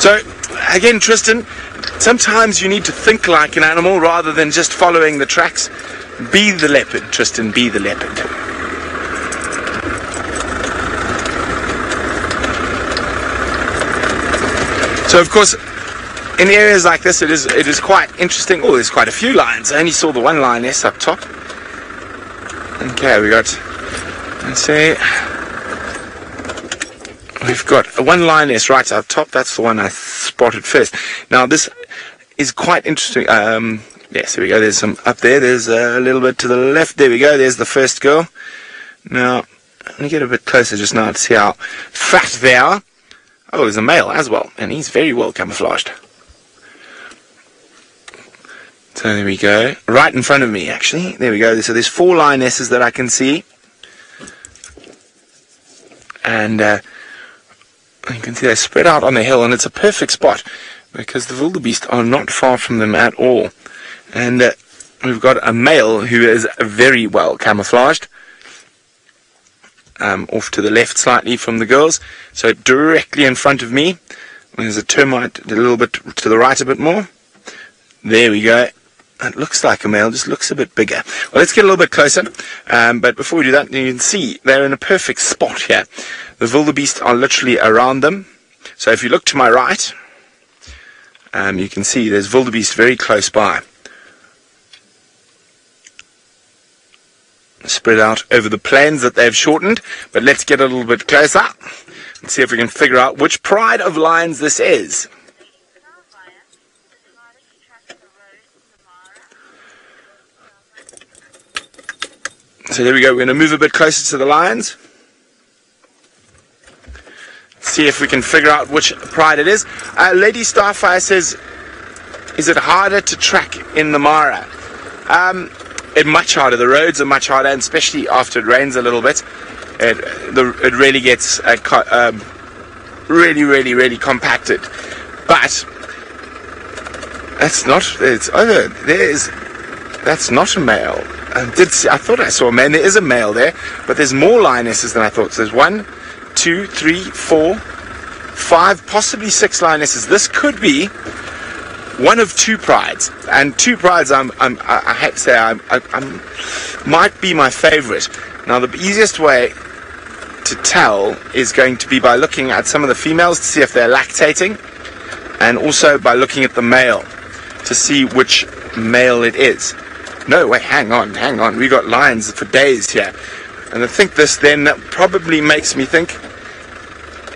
So, again, Tristan, sometimes you need to think like an animal rather than just following the tracks. Be the leopard, Tristan, be the leopard. So, of course, in areas like this, it is quite interesting. Oh, there's quite a few lions. I only saw the one lioness up top. Okay, let's see. We've got one lioness right up top. That's the one I spotted first. Now, this is quite interesting. Yes, here we go. There's some up there. There's a little bit to the left. There we go. There's the first girl. Now, let me get a bit closer just now to see how fat they are. Oh, there's a male as well, and he's very well camouflaged. So there we go. Right in front of me, actually. There we go. So there's 4 lionesses that I can see. And you can see they're spread out on the hill, and it's a perfect spot because the wildebeest are not far from them at all. And we've got a male who is very well camouflaged. Off to the left slightly from the girls, so directly in front of me. There's a termite a little bit to the right a bit more. There we go. It looks like a male, just looks a bit bigger. Well, let's get a little bit closer, but before we do that, you can see they're in a perfect spot here. The wildebeest are literally around them. So if you look to my right, you can see there's wildebeest very close by, spread out over the plains that they've shortened. But let's get a little bit closer and see if we can figure out which pride of lions this is. So there we go. We're going to move a bit closer to the lions, see if we can figure out which pride it is. Lady Starfire says, is it harder to track in the Mara? It's much harder. The roads are much harder, and especially after it rains a little bit, it really gets really compacted. But that's not. That's not a male. I thought I saw a male. There is a male there, but there's more lionesses than I thought. So there's 1, 2, 3, 4, 5, possibly 6 lionesses. This could be one of 2 prides, and 2 prides I have to say might be my favorite. Now, the easiest way to tell is going to be by looking at some of the females to see if they're lactating, and also by looking at the male to see which male it is. No, wait, hang on. We got lions for days here, and I think this then probably makes me think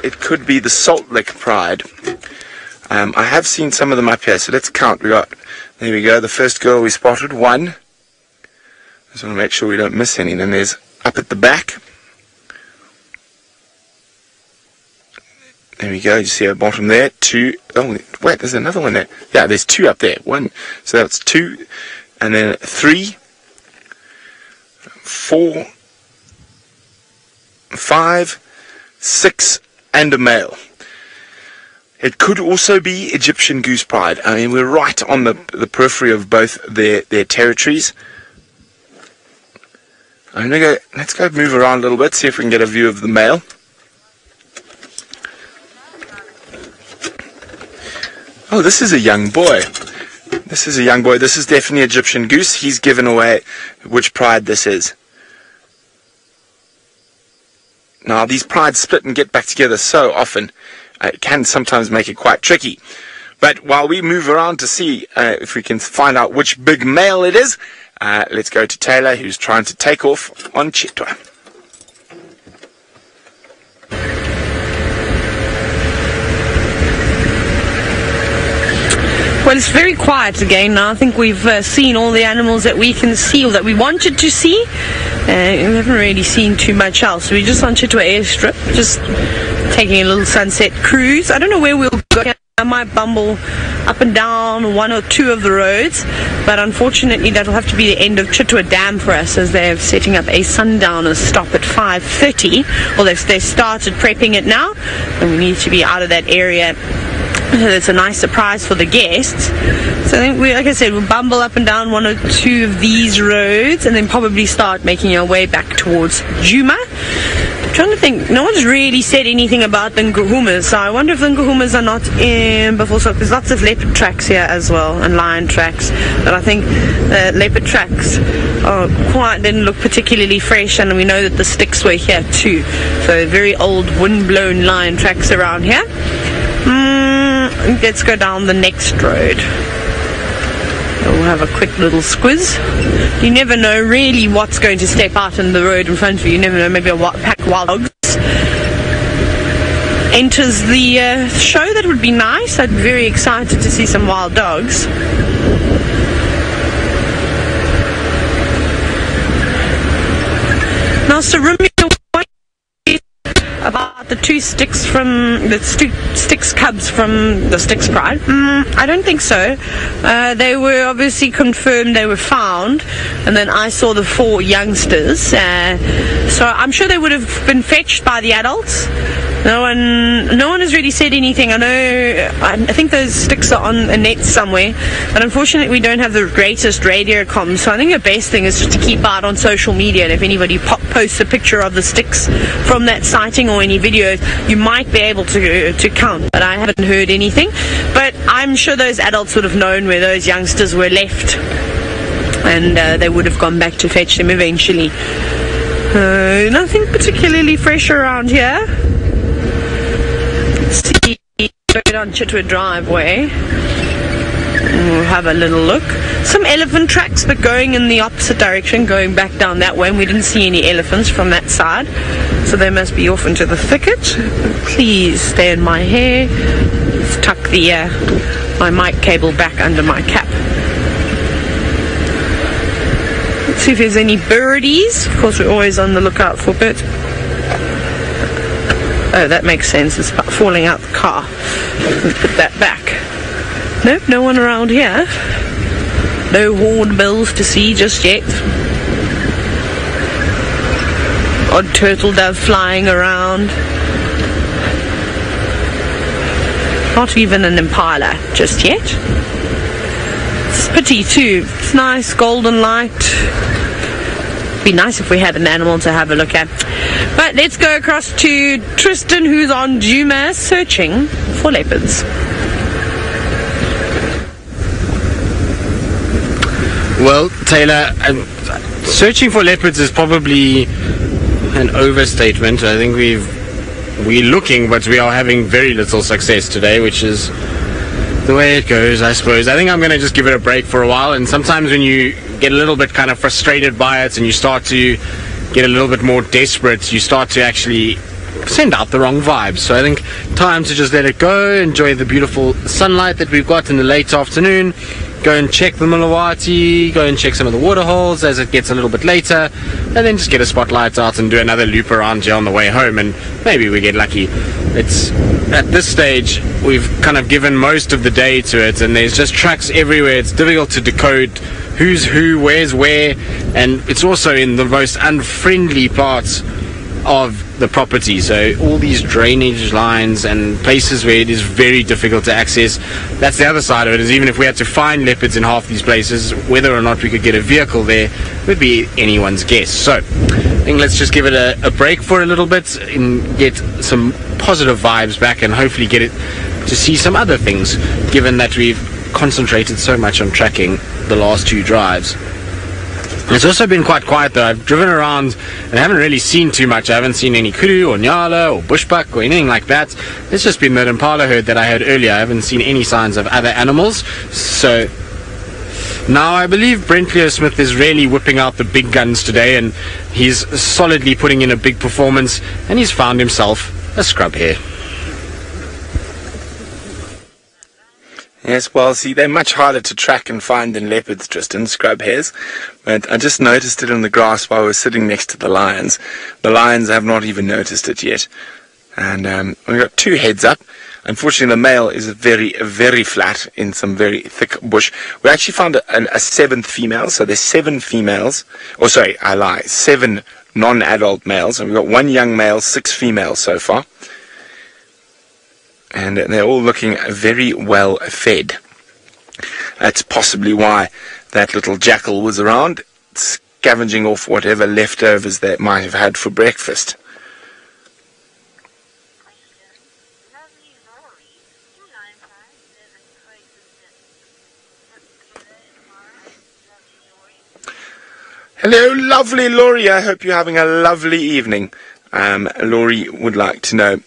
it could be the Salt Lick pride. I have seen some of them up here, so let's count. There we go, the first girl we spotted, 1. Just want to make sure we don't miss any. Then there's up at the back. There we go, you see at the bottom there, 2. Oh, wait, there's another one there. Yeah, there's 2 up there. 1, so that's 2. And then 3, 4, 5, 6, and a male. It could also be Egyptian goose pride. I mean, we're right on the periphery of both their territories. I'm gonna go. Let's go move around a little bit, see if we can get a view of the male. Oh, this is a young boy. This is definitely Egyptian goose. He's given away which pride this is. Now, these prides split and get back together so often, it can sometimes make it quite tricky. But while we move around to see if we can find out which big male it is, let's go to Taylor, who's trying to take off on Chitwa. Well, it's very quiet again now. I think we've seen all the animals that we can see, or that we wanted to see. We haven't really seen too much else. We're just on Chitwa airstrip, just taking a little sunset cruise. I don't know where we'll go. I might bumble up and down 1 or 2 of the roads, but unfortunately that'll have to be the end of Chitwa Dam for us, as they're setting up a sundowner stop at 5:30. Well, they've started prepping it now, and we need to be out of that area. It's a nice surprise for the guests. So I think like I said, we'll bumble up and down 1 or 2 of these roads, and then probably start making our way back towards Djuma. I'm trying to think. No one's really said anything about the Nguhumas, so I wonder if the Nguhumas are not in Buffalo. There's lots of leopard tracks here as well, and lion tracks, but I think leopard tracks didn't look particularly fresh, and we know that the sticks were here too, so very old wind-blown lion tracks around here. Let's go down the next road. We'll have a quick little squiz. You never know really what's going to step out in the road in front of you. You never know, maybe a pack of wild dogs enters the show. That would be nice. I'd be very excited to see some wild dogs. Now, Sarumi, about the two sticks cubs from the Sticks Pride. I don't think so. They were obviously confirmed they were found, and then I saw the 4 youngsters. So I'm sure they would have been fetched by the adults. No one has really said anything. I think those sticks are on a net somewhere, but unfortunately we don't have the greatest radio comms, so I think the best thing is just to keep out on social media, and if anybody posts a picture of the sticks from that sighting or any videos, you might be able to count, but I haven't heard anything. But I'm sure those adults would have known where those youngsters were left, and they would have gone back to fetch them eventually. Nothing particularly fresh around here. See, straight on Chitwa driveway. We'll have a little look. Some elephant tracks, but going in the opposite direction, going back down that way, and we didn't see any elephants from that side, so they must be off into the thicket. Please stay in my hair. Let's tuck the my mic cable back under my cap. Let's see if there's any birdies. Of course, we're always on the lookout for birds. Oh, that makes sense. It's falling out the car. Let's put that back. Nope, no one around here. No hornbills to see just yet. Odd turtle dove flying around. Not even an impala just yet. It's a pity too. It's nice golden light. Be nice if we had an animal to have a look at. But let's go across to Tristan, who's on Djuma searching for leopards. Well, Taylor, searching for leopards is probably an overstatement. I think we're looking, but we are having very little success today, which is the way it goes, I suppose. I think I'm going to just give it a break for a while, and sometimes when you get a little bit kind of frustrated by it and you start to get a little bit more desperate, you start to actually send out the wrong vibes. So I think time to just let it go, enjoy the beautiful sunlight that we've got in the late afternoon, go and check the Mulawati, go and check some of the water holes as it gets a little bit later, and then just get a spotlight out and do another loop around here on the way home, and maybe we get lucky. It's at this stage we've kind of given most of the day to it, and there's just tracks everywhere. It's difficult to decode who's who, where's where, and it's also in the most unfriendly parts of the property, so all these drainage lines and places where it is very difficult to access. That's the other side of it, is even if we had to find leopards in half these places, whether or not we could get a vehicle there would be anyone's guess. So I think let's just give it a break for a little bit and get some positive vibes back, and hopefully get it to see some other things, given that we've concentrated so much on tracking the last 2 drives. It's also been quite quiet though. I've driven around and haven't really seen too much. I haven't seen any kudu or nyala or bushbuck or anything like that. It's just been that impala herd that I heard earlier. I haven't seen any signs of other animals. So now I believe Brent Smith is really whipping out the big guns today, and he's solidly putting in a big performance, and he's found himself a scrub hare. Yes, well, see, they're much harder to track and find than leopards, Tristan, scrub hares. But I just noticed it in the grass while we were sitting next to the lions. The lions have not even noticed it yet. And we've got 2 heads up. Unfortunately, the male is very, very flat in some very thick bush. We actually found a 7th female, so there's 7 females. Oh, sorry, I lie. 7 non-adult males. And we've got 1 young male, 6 females so far. And they're all looking very well fed. That's possibly why that little jackal was around, scavenging off whatever leftovers they might have had for breakfast. Hello, lovely Laurie. I hope you're having a lovely evening. Laurie would like to know,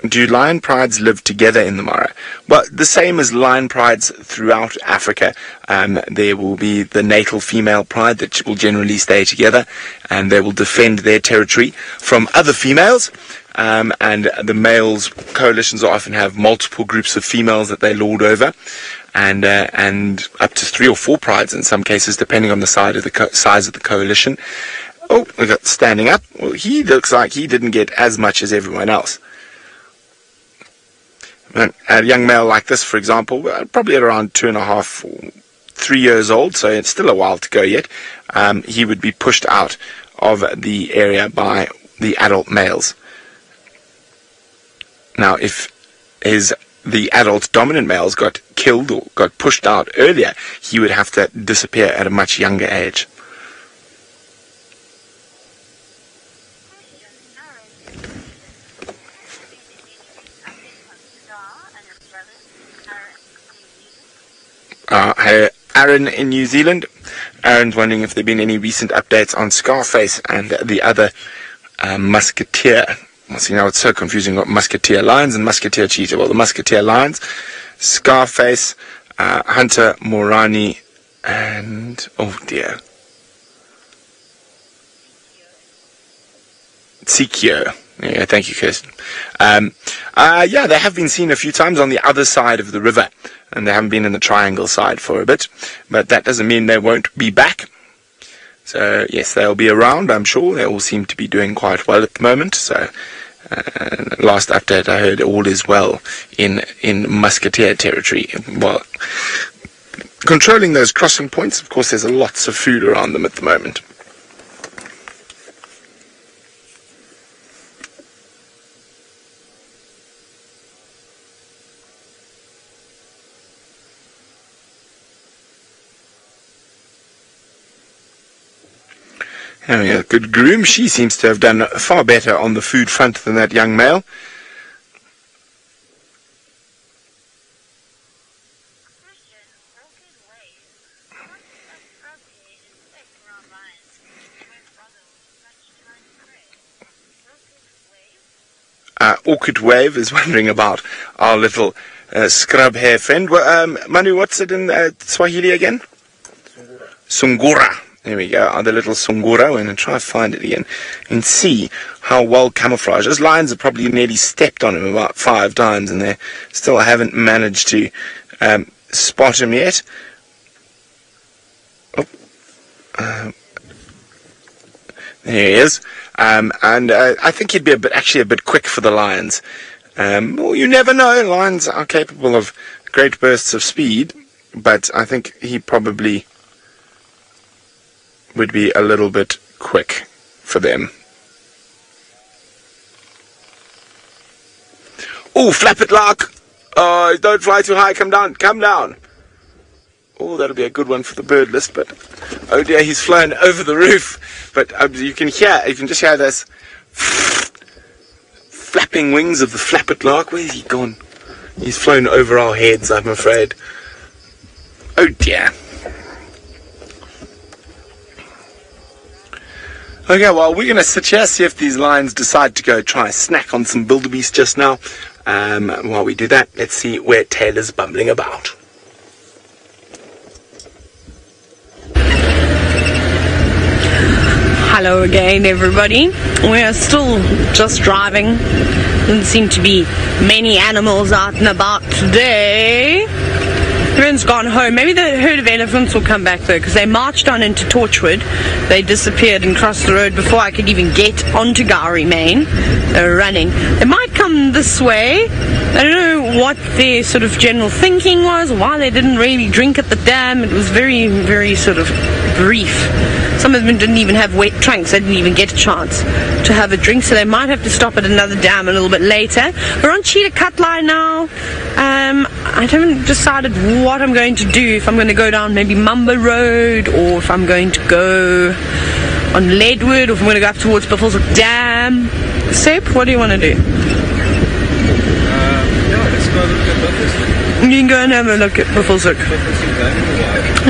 do lion prides live together in the Mara? Well, the same as lion prides throughout Africa. There will be the natal female pride that will generally stay together, and they will defend their territory from other females. And the males' coalitions often have multiple groups of females that they lord over, and up to 3 or 4 prides in some cases, depending on the size of the coalition. Oh, we got standing up. Well, he looks like he didn't get as much as everyone else. A young male like this, for example, probably at around 2.5 or 3 years old, so it's still a while to go yet. He would be pushed out of the area by the adult males. Now, if the adult dominant males got killed or got pushed out earlier, he would have to disappear at a much younger age. Aaron in New Zealand. Aaron's wondering if there have been any recent updates on Scarface and the other musketeer. See, now it's so confusing. Got musketeer lions and musketeer cheetah. Well, the musketeer lions, Scarface, Hunter, Morani, and oh dear, Tsikyo. Yeah, thank you, Kirsten. Yeah, they have been seen a few times on the other side of the river, and they haven't been in the triangle side for a bit, but that doesn't mean they won't be back. So yes, they'll be around, I'm sure. They all seem to be doing quite well at the moment. So last update I heard all is well in musketeer territory. Well, controlling those crossing points, of course, there's lots of food around them at the moment. Having a good groom. She seems to have done far better on the food front than that young male. Orchid Wave is wondering about our little scrub hair friend. Manu, what's it in Swahili again? Sungura. There we go, the little Sungura. We're going to try to find it again and see how well camouflaged. Those lions have probably nearly stepped on him about 5 times, and they still haven't managed to spot him yet. Oh. There he is. And I think he'd be actually a bit quick for the lions. Well, you never know. Lions are capable of great bursts of speed, but I think he probably would be a little bit quick for them. Oh, flap it, lark! Oh, don't fly too high, come down, come down! Oh, that'll be a good one for the bird list, but oh dear, he's flown over the roof. But you can just hear this flapping wings of the flappet lark. Where's he gone? He's flown over our heads, I'm afraid. Oh dear. Okay, well, we're going to sit here, see if these lions decide to go try a snack on some wildebeest just now. While we do that, let's see where Taylor's bumbling about. Hello again, everybody. We're still just driving. Doesn't seem to be many animals out and about today. Everyone's gone home. Maybe the herd of elephants will come back though, because they marched on into Torchwood. They disappeared and crossed the road before I could even get onto Gowrie Main. They were running. They might come this way. I don't know what their sort of general thinking was, why they didn't really drink at the dam. It was very, very sort of brief. Some of them didn't even have wet trunks. They didn't even get a chance to have a drink, so they might have to stop at another dam a little bit later. We're on Cheetah Cut Line now. I haven't decided what I'm going to do, if I'm going to go down maybe Mumba Road, or if I'm going to go on Leadwood, or if I'm going to go up towards Buffelshoek Dam. Sep, what do you want to do? Yeah, let's go look at Buffelshoek. And you can go and have a look at Buffelshoek.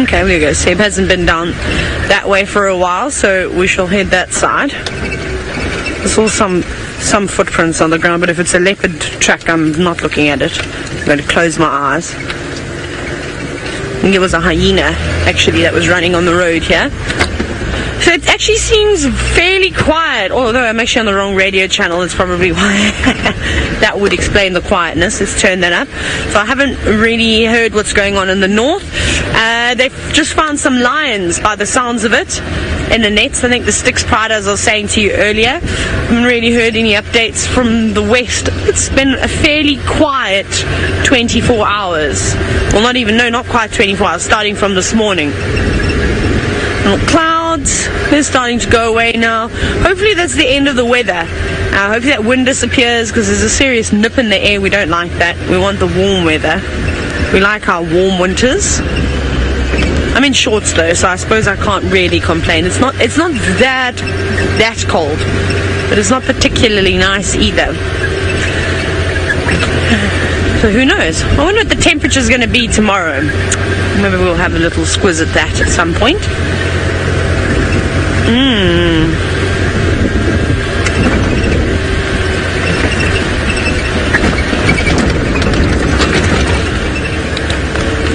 Okay, there we go. Seb hasn't been down that way for a while, so we shall head that side. I saw some footprints on the ground, but if it's a leopard track, I'm not looking at it. I'm going to close my eyes. I think it was a hyena, actually, that was running on the road here. So it actually seems fairly quiet, although I'm actually on the wrong radio channel. That's probably why that would explain the quietness. Let's turn that up. So I haven't really heard what's going on in the north. They've just found some lions by the sounds of it in the nets. I think the Styx Pride, as I was saying to you earlier. I haven't really heard any updates from the west. It's been a fairly quiet 24 hours. Well, not quite 24 hours, starting from this morning. Little clouds, they're starting to go away now. Hopefully that's the end of the weather. Hopefully that wind disappears, because there's a serious nip in the air. We don't like that. We want the warm weather. We like our warm winters. I'm in shorts though, so I suppose I can't really complain. It's not that cold, but it's not particularly nice either. So who knows? I wonder what the temperature's going to be tomorrow. Maybe we'll have a little squiz at that at some point.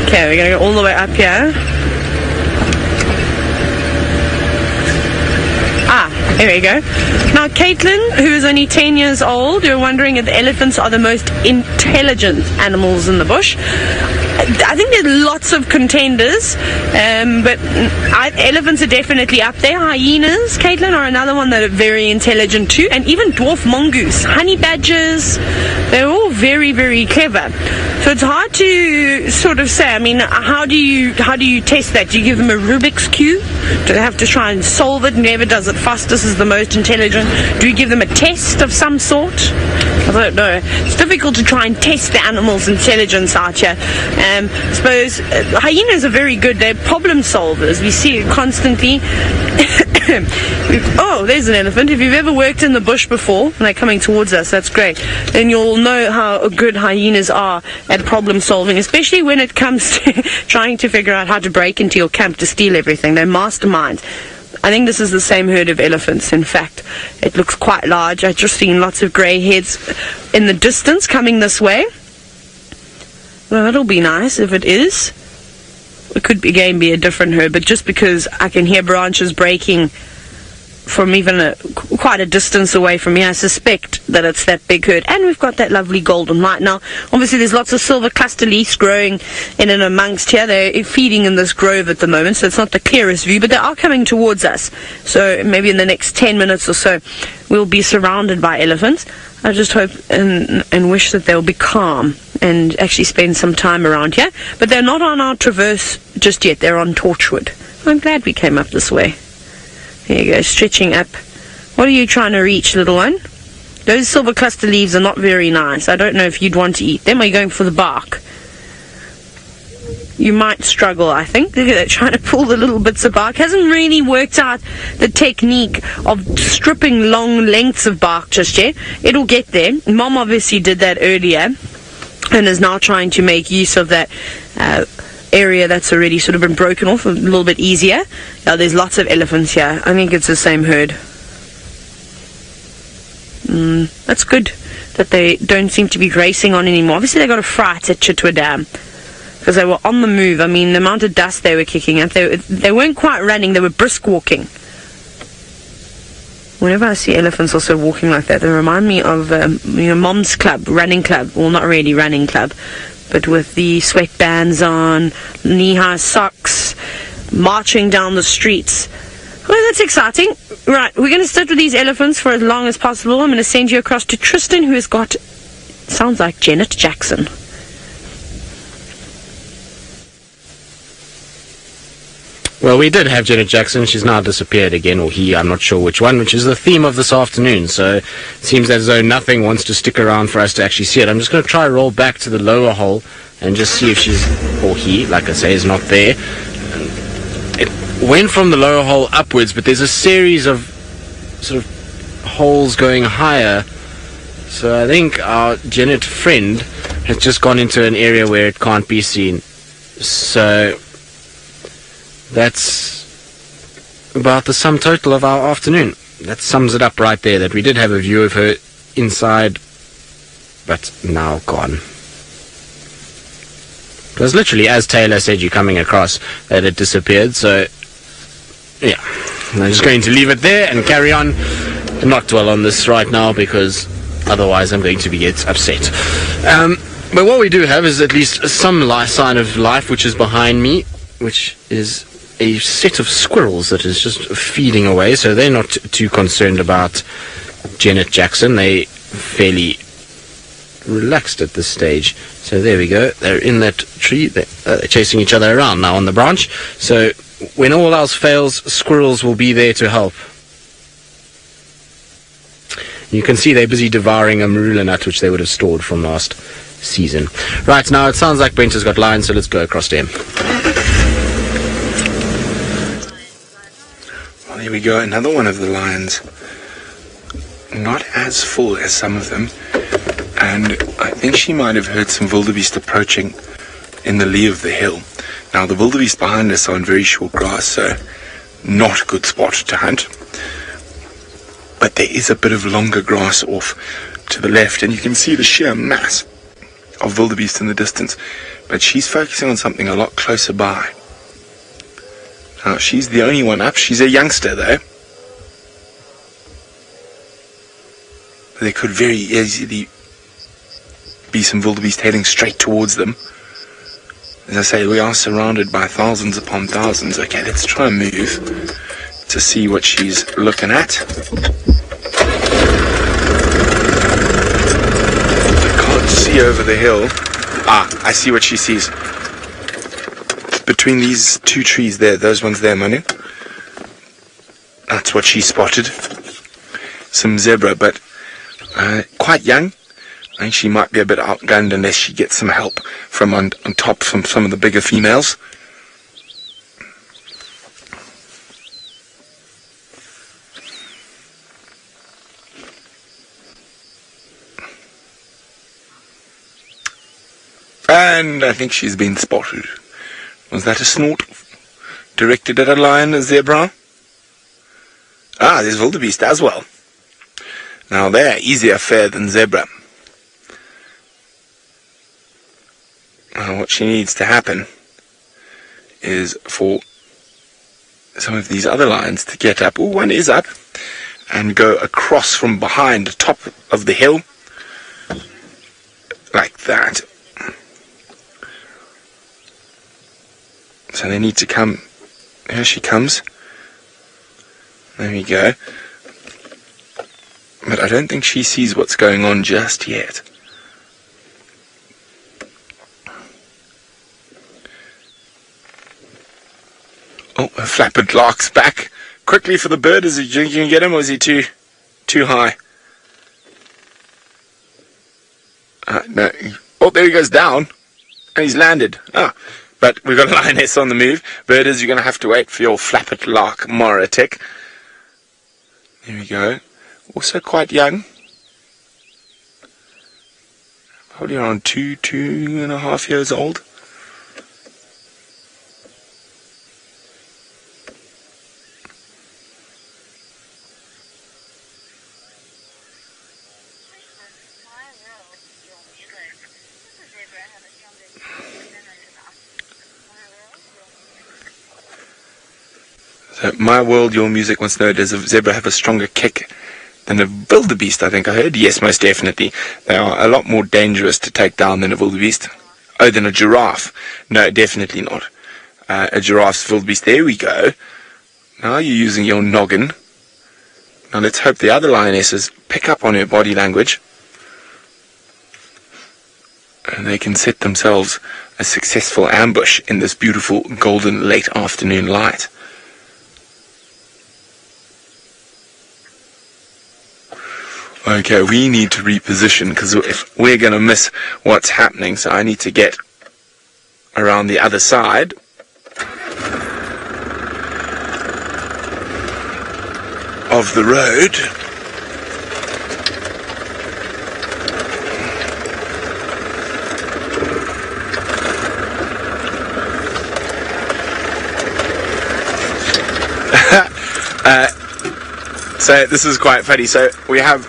Okay, we're going to go all the way up here. There we go. Now, Caitlin, who is only 10 years old, you're wondering if the elephants are the most intelligent animals in the bush. I think there's lots of contenders, but elephants are definitely up there. Hyenas, Caitlin, are another one that are very intelligent too, and even dwarf mongoose, honey badgers, they're all very, very clever. So it's hard to sort of say. I mean, how do you test that? Do you give them a Rubik's Cube? Do they have to try and solve it? Whoever does it fastest is the most intelligent. Do you give them a test of some sort? I don't know. It's difficult to try and test the animal's intelligence out here. I suppose hyenas are very good. They're problem solvers. We see it constantly. Oh, there's an elephant. If you've ever worked in the bush before, and they're coming towards us, that's great. Then you'll know how good hyenas are at problem solving, especially when it comes to trying to figure out how to break into your camp to steal everything. They're masterminds. I think this is the same herd of elephants. In fact, it looks quite large. I've just seen lots of grey heads in the distance coming this way. Well, that'll be nice if it is. It could again be a different herd, but just because I can hear branches breaking from even quite a distance away from me, I suspect that it's that big herd. And we've got that lovely golden light. Now, obviously there's lots of silver cluster leaves growing in and amongst here. They're feeding in this grove at the moment, so it's not the clearest view, but they are coming towards us. So maybe in the next 10 minutes or so, we'll be surrounded by elephants. I just hope and wish that they'll be calm and actually spend some time around here. But they're not on our traverse just yet. They're on Torchwood. I'm glad we came up this way. There you go, stretching up. What are you trying to reach, little one? Those silver cluster leaves are not very nice. I don't know if you'd want to eat them. Are you going for the bark? You might struggle, I think. Look at that, trying to pull the little bits of bark. Hasn't really worked out the technique of stripping long lengths of bark just yet. It'll get there. Mom obviously did that earlier and is now trying to make use of that area that's already sort of been broken off a little bit easier. Now, there's lots of elephants here. I think it's the same herd. That's good that they don't seem to be racing on anymore. Obviously they got a fright at Chitwa Dam because they were on the move. I mean, the amount of dust they were kicking up, they weren't quite running, they were brisk walking. Whenever I see elephants also walking like that, they remind me of Mom's club, running club. Well, not really running club, but with the sweatbands on, knee-high socks, marching down the streets. Well, that's exciting. Right, we're going to sit with these elephants for as long as possible. I'm going to send you across to Tristan, who has got, sounds like Genet Jackson. Well, we did have Genet Jackson. She's now disappeared again, or he, I'm not sure which one, which is the theme of this afternoon. So it seems as though nothing wants to stick around for us to actually see it. I'm just going to try roll back to the lower hole and just see if she's, or he, like I say, is not there. It went from the lower hole upwards, but there's a series of sort of holes going higher. So I think our Genet friend It's just gone into an area where it can't be seen. So that's about the sum total of our afternoon. That sums it up right there, that we did have a view of her inside, but now gone. It was literally, as Taylor said, you coming across, that it disappeared. So yeah, I'm just going to leave it there and carry on and not dwell on this right now, because otherwise I'm going to get upset. But what we do have is at least some sign of life, which is behind me, which is a set of squirrels that is just feeding away. So they're not too concerned about Genet Jackson. They fairly relaxed at this stage. So there we go. They're in that tree. They're chasing each other around now on the branch. So when all else fails, squirrels will be there to help. You can see they're busy devouring a marula nut, which they would have stored from last season. Right, now it sounds like Brent has got lions, so let's go across to him. Well, here we go, another one of the lions. Not as full as some of them, and I think she might have heard some wildebeest approaching in the lee of the hill. Now the wildebeest behind us are on very short grass, so not a good spot to hunt. But there is a bit of longer grass off to the left, and you can see the sheer mass of wildebeest in the distance. But she's focusing on something a lot closer by. Now, she's the only one up. She's a youngster, though. There could very easily be some wildebeest heading straight towards them. As I say, we are surrounded by thousands upon thousands. Okay, let's try and move to see what she's looking at. I can't see over the hill. Ah, I see what she sees. Between these two trees there, those ones there, Manu. That's what she spotted. Some zebra, but quite young. I think she might be a bit outgunned unless she gets some help from on top from some of the bigger females. And I think she's been spotted. Was that a snort directed at a lion, a zebra? Ah, there's wildebeest as well. Now they're easier fare than zebra. Now what she needs to happen is for some of these other lions to get up. Oh, one is up. And go across from behind the top of the hill. Like that. So they need to come. Here she comes. There we go. But I don't think she sees what's going on just yet. Oh, a flappered lark's back. Quickly for the bird. Is he, you can get him, or is he too high? No. Oh, there he goes down. And he's landed. Ah. But we've got a lioness on the move. Birders, you're going to have to wait for your flappet lark Mora tick. There we go. Also quite young. Probably around 2.5 years old. So, My World, Your Music wants to know, does a zebra have a stronger kick than a wildebeest, I think I heard? Yes, most definitely. They are a lot more dangerous to take down than a wildebeest. Oh, than a giraffe. No, definitely not. A giraffe's wildebeest. There we go. Now you're using your noggin. Now let's hope the other lionesses pick up on her body language. And they can set themselves a successful ambush in this beautiful golden late afternoon light. Okay, we need to reposition because if we're going to miss what's happening, so I need to get around the other side. Of the road. So this is quite funny. So we have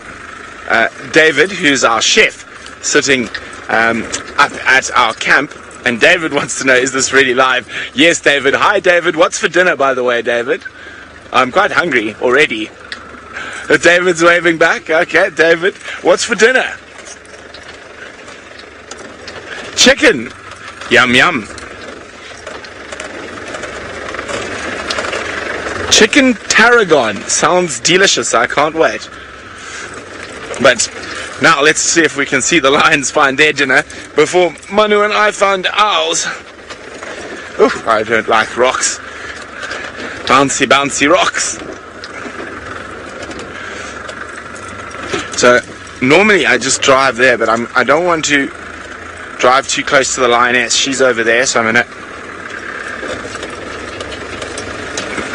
David, who's our chef, sitting up at our camp. And David wants to know, is this really live? Yes, David. Hi, David. What's for dinner, by the way, David? I'm quite hungry already. David's waving back. Okay, David. What's for dinner? Chicken. Yum, yum. Chicken tarragon. Sounds delicious. I can't wait. But now let's see if we can see the lions find their dinner before Manu and I found ours. Ooh, I don't like rocks. Bouncy, bouncy rocks. So normally I just drive there, but I don't want to drive too close to the lioness. She's over there, so I'm gonna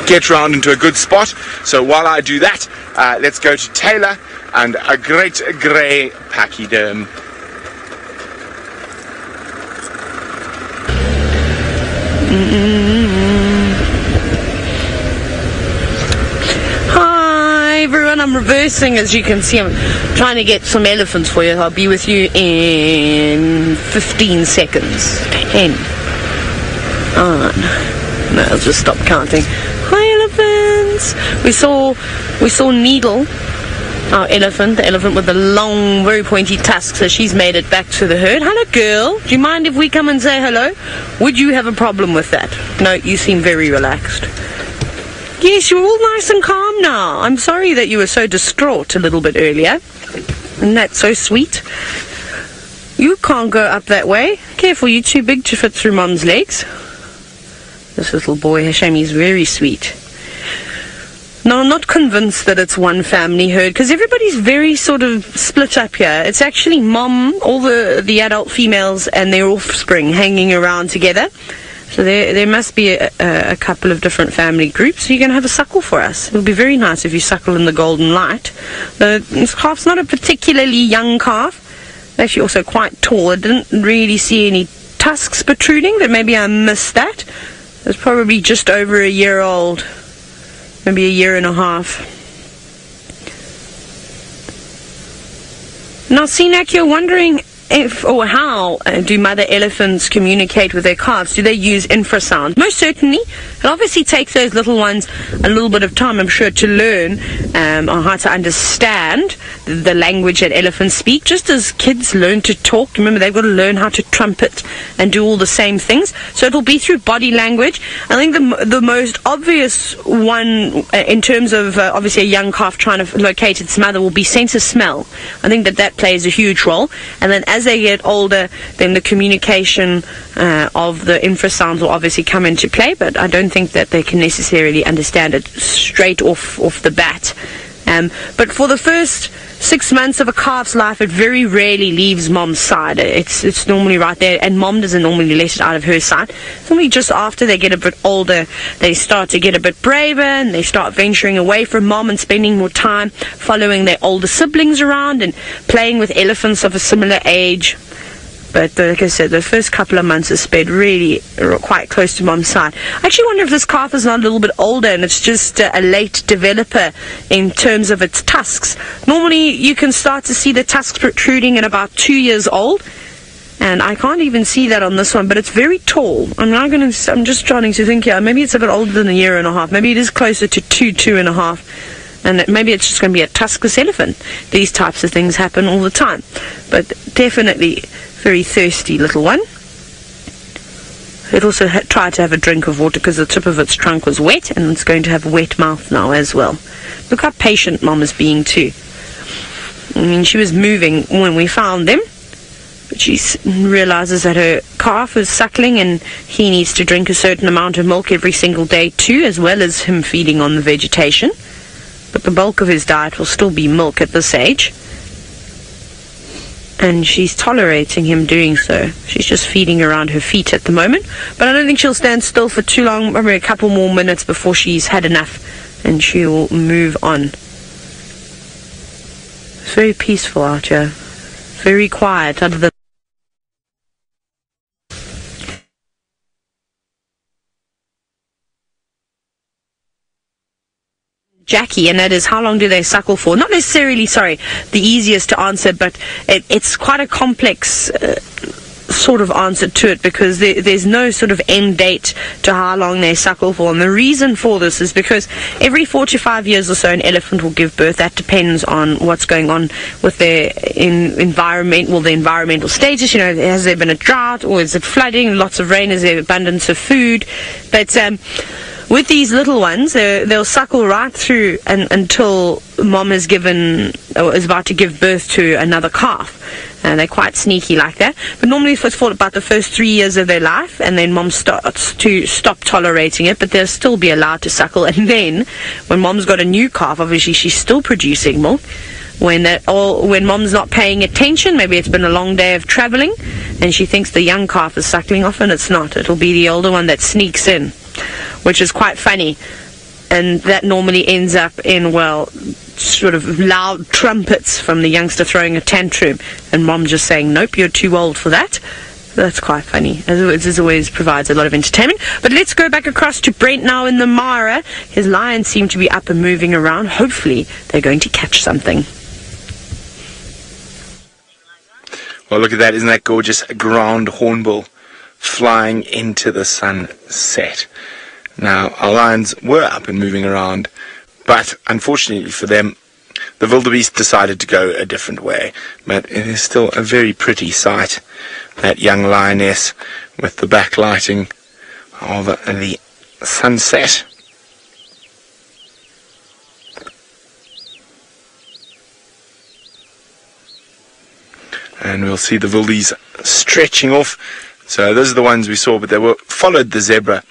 get round into a good spot. So while I do that, let's go to Taylor and a great grey pachyderm. Hi everyone, I'm reversing. As you can see, I'm trying to get some elephants for you. I'll be with you in 15 seconds. 10. No, I'll just stop counting. Hi elephants. We saw Needle, our elephant, the elephant with the long, very pointy tusks, so she's made it back to the herd. Hello, girl. Do you mind if we come and say hello? Would you have a problem with that? No, you seem very relaxed. Yes, you're all nice and calm now. I'm sorry that you were so distraught a little bit earlier. Isn't that so sweet? You can't go up that way. Careful, you're too big to fit through Mom's legs. This little boy, Hashem, he's very sweet. No, I'm not convinced that it's one family herd, because everybody's very sort of split up here. It's actually Mom, all the adult females and their offspring hanging around together. So there must be a couple of different family groups. So you're going to have a suckle for us. It'll be very nice if you suckle in the golden light. This calf's not a particularly young calf. Actually also quite tall. I didn't really see any tusks protruding, but maybe I missed that. It's probably just over a year old. Maybe a year and a half. Now, Sinak, you're wondering if or how do mother elephants communicate with their calves? Do they use infrasound? Most certainly. It obviously takes those little ones a little bit of time, I'm sure, to learn on how to understand the language that elephants speak, just as kids learn to talk. Remember, they've got to learn how to trumpet and do all the same things. So it'll be through body language. I think the most obvious one in terms of obviously a young calf trying to locate its mother will be sense of smell. I think that plays a huge role. And then as they get older, then the communication of the infrasounds will obviously come into play, but I don't think that they can necessarily understand it straight off the bat. But for the first 6 months of a calf's life, it very rarely leaves Mom's side. It's normally right there, and Mom doesn't normally let it out of her side. It's normally just after they get a bit older, they start to get a bit braver, and they start venturing away from Mom and spending more time following their older siblings around and playing with elephants of a similar age. But like I said, the first couple of months are spent really quite close to Mom's side. I actually wonder if this calf is not a little bit older and it's just a late developer in terms of its tusks. Normally, you can start to see the tusks protruding at about 2 years old. And I can't even see that on this one, but it's very tall. I'm just trying to think here. Maybe it's a bit older than a year and a half. Maybe it is closer to 2.5. And maybe it's just going to be a tuskless elephant. These types of things happen all the time. But definitely very thirsty little one. It also tried to have a drink of water because the tip of its trunk was wet, and it's going to have a wet mouth now as well. Look how patient Mom is being too. I mean, she was moving when we found them, but she realizes that her calf is suckling and he needs to drink a certain amount of milk every single day too, as well as him feeding on the vegetation. But the bulk of his diet will still be milk at this age. And she's tolerating him doing so. She's just feeding around her feet at the moment. But I don't think she'll stand still for too long, maybe a couple more minutes before she's had enough. And she'll move on. It's very peaceful out here. Very quiet, other than Jackie, and that is, how long do they suckle for? Not necessarily, the easiest to answer, but it's quite a complex sort of answer to it, because there's no sort of end date to how long they suckle for. And the reason for this is because every 4 to 5 years or so an elephant will give birth. That depends on what's going on with their environmental status. Has there been a drought, or is it flooding, lots of rain, is there abundance of food? But with these little ones, they'll suckle right through until mom is about to give birth to another calf. And they're quite sneaky like that. But normally it's for about the first 3 years of their life, and then mom starts to stop tolerating it, but they'll still be allowed to suckle. And then when mom's got a new calf, obviously she's still producing milk. When mom's not paying attention, maybe it's been a long day of traveling, and she thinks the young calf is suckling off, and it's not. It'll be the older one that sneaks in, which is quite funny. And that normally ends up in, sort of loud trumpets from the youngster throwing a tantrum, and mom just saying, nope, you're too old for that. That's quite funny. As always, provides a lot of entertainment. But let's go back across to Brent now in the Mara. His lions seem to be up and moving around. Hopefully they're going to catch something. Well, look at that. Isn't that gorgeous? A grand hornbill flying into the sunset. Now, our lions were up and moving around, but unfortunately for them, the wildebeest decided to go a different way. But it is still a very pretty sight, that young lioness with the backlighting of the sunset. And we'll see the wildies stretching off. So those are the ones we saw, but they followed the zebra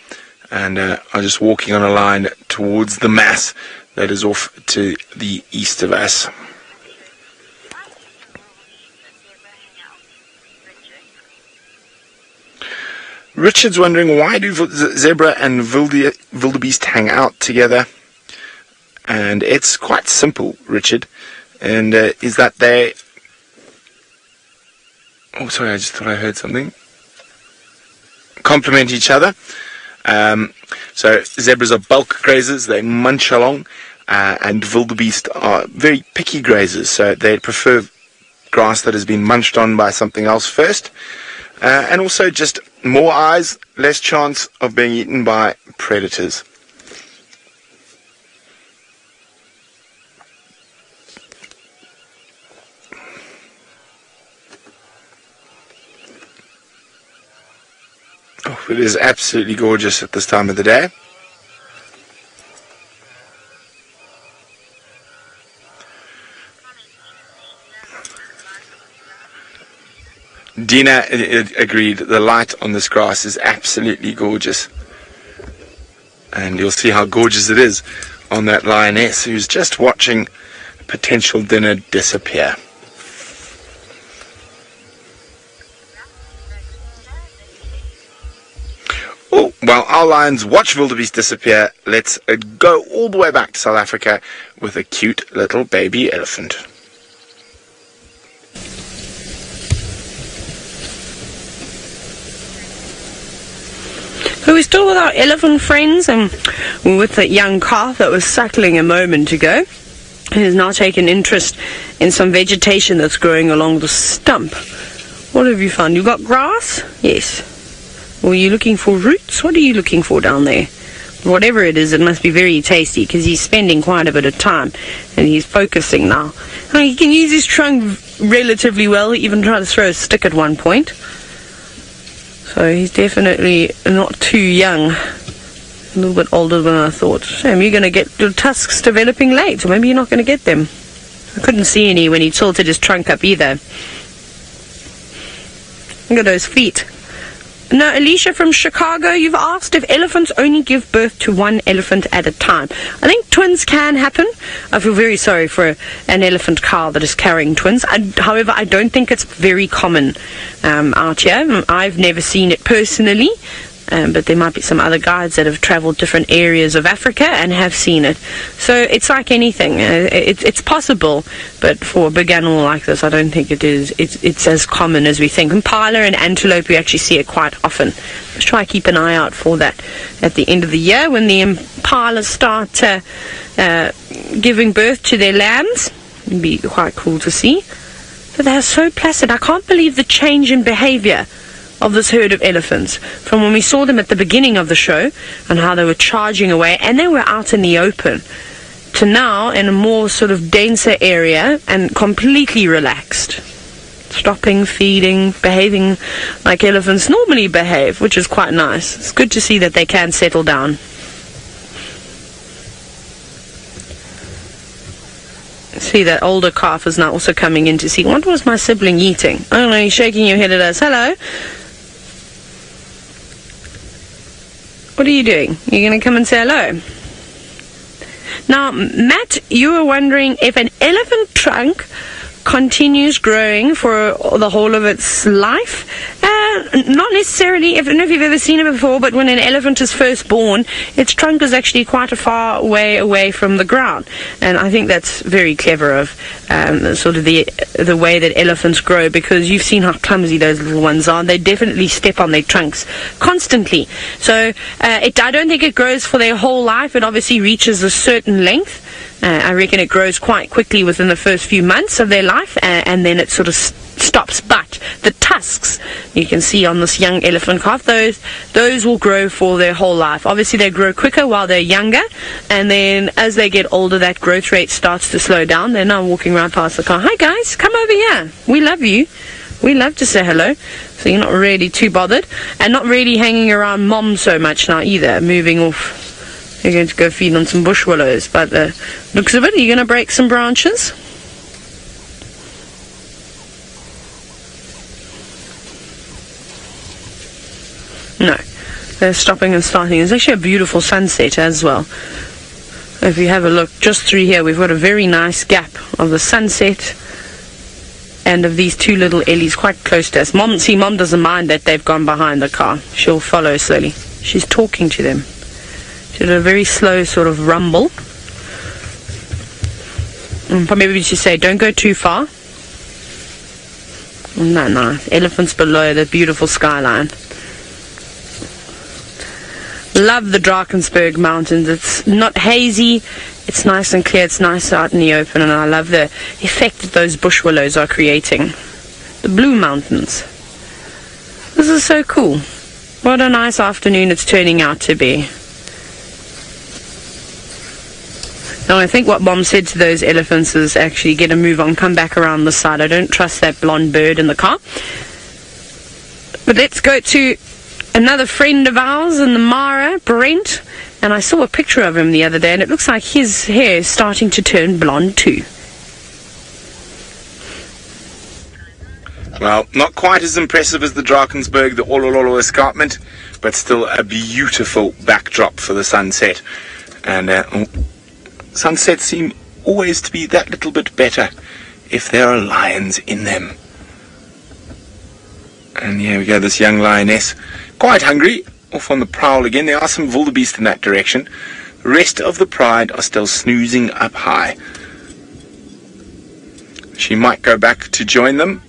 and are just walking on a line towards the mass that is off to the east of us. Richard's wondering, why do zebra and wildebeest hang out together? And it's quite simple, Richard, and is that they... Oh, sorry, I just thought I heard something. Complement each other. So zebras are bulk grazers, they munch along, and wildebeest are very picky grazers, so they prefer grass that has been munched on by something else first. And also just more eyes, less chance of being eaten by predators. Oh, it is absolutely gorgeous at this time of the day. Dina agreed, the light on this grass is absolutely gorgeous. And you'll see how gorgeous it is on that lioness who's just watching potential dinner disappear. Oh, while our lions watch wildebeest disappear, let's go all the way back to South Africa with a cute little baby elephant. So we're still with our elephant friends, and we're with that young calf that was suckling a moment ago, and has now taken interest in some vegetation that's growing along the stump. What have you found? You got grass? Yes. Or are you looking for roots? What are you looking for down there? Whatever it is, it must be very tasty, because he's spending quite a bit of time, and he's focusing now. Now, he can use his trunk relatively well. He even tried to throw a stick at one point. So he's definitely not too young. A little bit older than I thought. Shame, you're going to get your tusks developing late, or maybe you're not going to get them. I couldn't see any when he tilted his trunk up either. Look at those feet. Now, Alicia from Chicago, you've asked if elephants only give birth to one elephant at a time. I think twins can happen. I feel very sorry for an elephant cow that is carrying twins. However, I don't think it's very common out here. I've never seen it personally. but there might be some other guides that have traveled different areas of Africa and have seen it. So it's like anything. It's possible, but for a big animal like this, I don't think it is. It's as common as we think. Impala and antelope, we actually see it quite often. Let's try to keep an eye out for that at the end of the year when the impalas start giving birth to their lambs. It'd be quite cool to see. But they're so placid. I can't believe the change in behavior of this herd of elephants from when we saw them at the beginning of the show and how they were charging away and they were out in the open to now in a more sort of denser area and completely relaxed, stopping, feeding, behaving like elephants normally behave, which is quite nice. It's good to see that they can settle down. See, that older calf is now also coming in to see, what was my sibling eating? Oh no, you're shaking your head at us. Hello? What are you doing? You're going to come and say hello? Now, Matt, you were wondering if an elephant trunk continues growing for the whole of its life. Not necessarily. I don't know if you've ever seen it before, but when an elephant is first born, its trunk is actually quite a far way away from the ground. And I think that's very clever of sort of the way that elephants grow, because you've seen how clumsy those little ones are. They definitely step on their trunks constantly. So I don't think it grows for their whole life. It obviously reaches a certain length. I reckon it grows quite quickly within the first few months of their life, and then it sort of stops. But the tusks, you can see on this young elephant calf, those will grow for their whole life. Obviously, they grow quicker while they're younger, and then as they get older, that growth rate starts to slow down. They're now walking right past the car. Hi, guys, come over here. We love you. We love to say hello. So you're not really too bothered, and not really hanging around mom so much now either, moving off. You're going to go feed on some bush willows, but looks of it, are you going to break some branches? No, they're stopping and starting. There's actually a beautiful sunset as well. If you have a look just through here, we've got a very nice gap of the sunset and of these two little Ellies quite close to us. Mom doesn't mind that they've gone behind the car. She'll follow slowly. She's talking to them. She did a very slow sort of rumble. Maybe she say, don't go too far. Isn't that nice? Elephants below, the beautiful skyline. Love the Drakensberg Mountains. It's not hazy. It's nice and clear. It's nice out in the open, and I love the effect that those bush willows are creating. The Blue Mountains. This is so cool. What a nice afternoon it's turning out to be. Now, I think what Mom said to those elephants is actually get a move on, come back around the side. I don't trust that blonde bird in the car. But let's go to another friend of ours in the Mara, Brent. And I saw a picture of him the other day, and it looks like his hair is starting to turn blonde too. Well, not quite as impressive as the Drakensberg, the Olololo escarpment, but still a beautiful backdrop for the sunset. And sunsets seem always to be that little bit better if there are lions in them. And here we go, this young lioness, quite hungry, off on the prowl again. There are some wildebeest in that direction. The rest of the pride are still snoozing up high. She might go back to join them.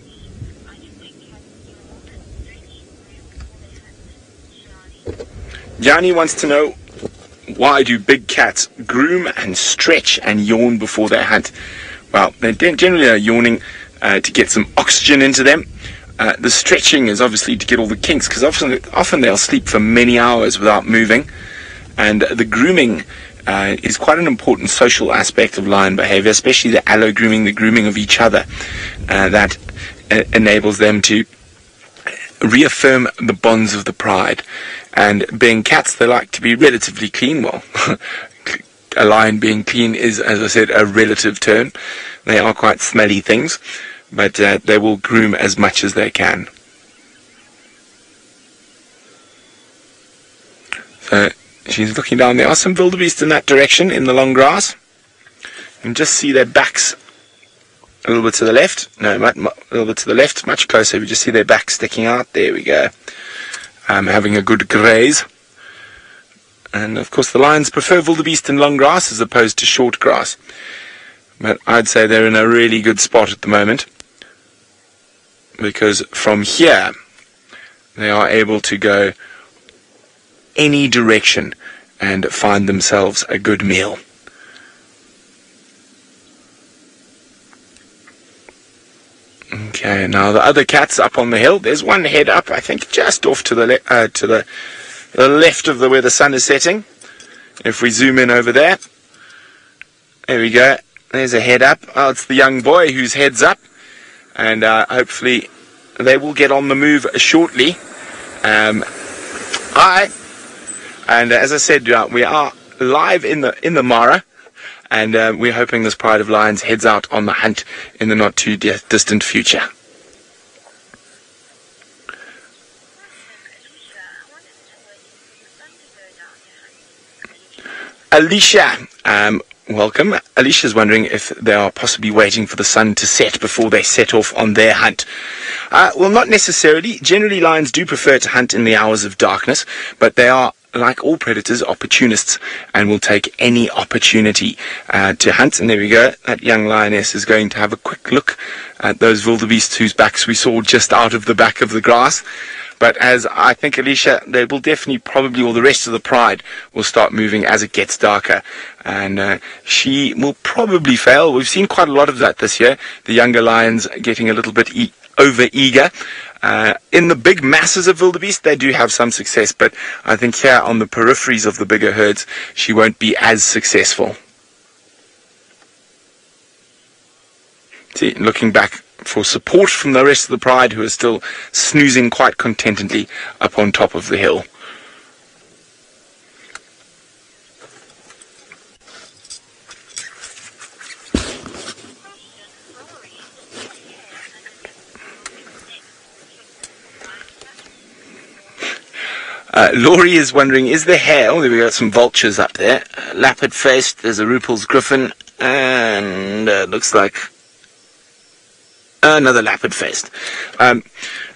Johnny wants to know, why do big cats groom and stretch and yawn before they hunt? Well, they generally are yawning to get some oxygen into them. The stretching is obviously to get all the kinks, because often they'll sleep for many hours without moving. And the grooming is quite an important social aspect of lion behavior, especially the allo grooming, the grooming of each other. That enables them to reaffirm the bonds of the pride. And being cats, they like to be relatively clean. Well, a lion being clean is, as I said, a relative term. They are quite smelly things, but they will groom as much as they can. So she's looking down. There are some wildebeest in that direction, in the long grass. You can just see their backs a little bit to the left. No, a little bit to the left, much closer. We just see their backs sticking out. There we go. having a good graze. And of course the lions prefer wildebeest in long grass as opposed to short grass. But I'd say they're in a really good spot at the moment, because from here they are able to go any direction and find themselves a good meal. Okay, now the other cat's up on the hill. There's one head up, I think, just off to the left of where the sun is setting. If we zoom in over there, there we go. There's a head up. Oh, it's the young boy whose head's up, and hopefully they will get on the move shortly. Hi, and as I said, we are live in the Mara. And we're hoping this pride of lions heads out on the hunt in the not too distant future. Alicia, welcome. Alicia's wondering if they are possibly waiting for the sun to set before they set off on their hunt. Well, not necessarily. Generally, lions do prefer to hunt in the hours of darkness, but they are, like all predators, opportunists, and will take any opportunity to hunt. And there we go. That young lioness is going to have a quick look at those wildebeests whose backs we saw just out of the back of the grass. But as I think, Alicia, they will definitely probably, or the rest of the pride will start moving as it gets darker. And she will probably fail. We've seen quite a lot of that this year. The younger lions getting a little bit over-eager. In the big masses of wildebeest, they do have some success, but I think here on the peripheries of the bigger herds, she won't be as successful. See, looking back for support from the rest of the pride, who are still snoozing quite contentedly up on top of the hill. Laurie is wondering, is there Hare? Oh, we got some vultures up there. Leopard faced, there's a Ruppel's griffin, and looks like another leopard faced.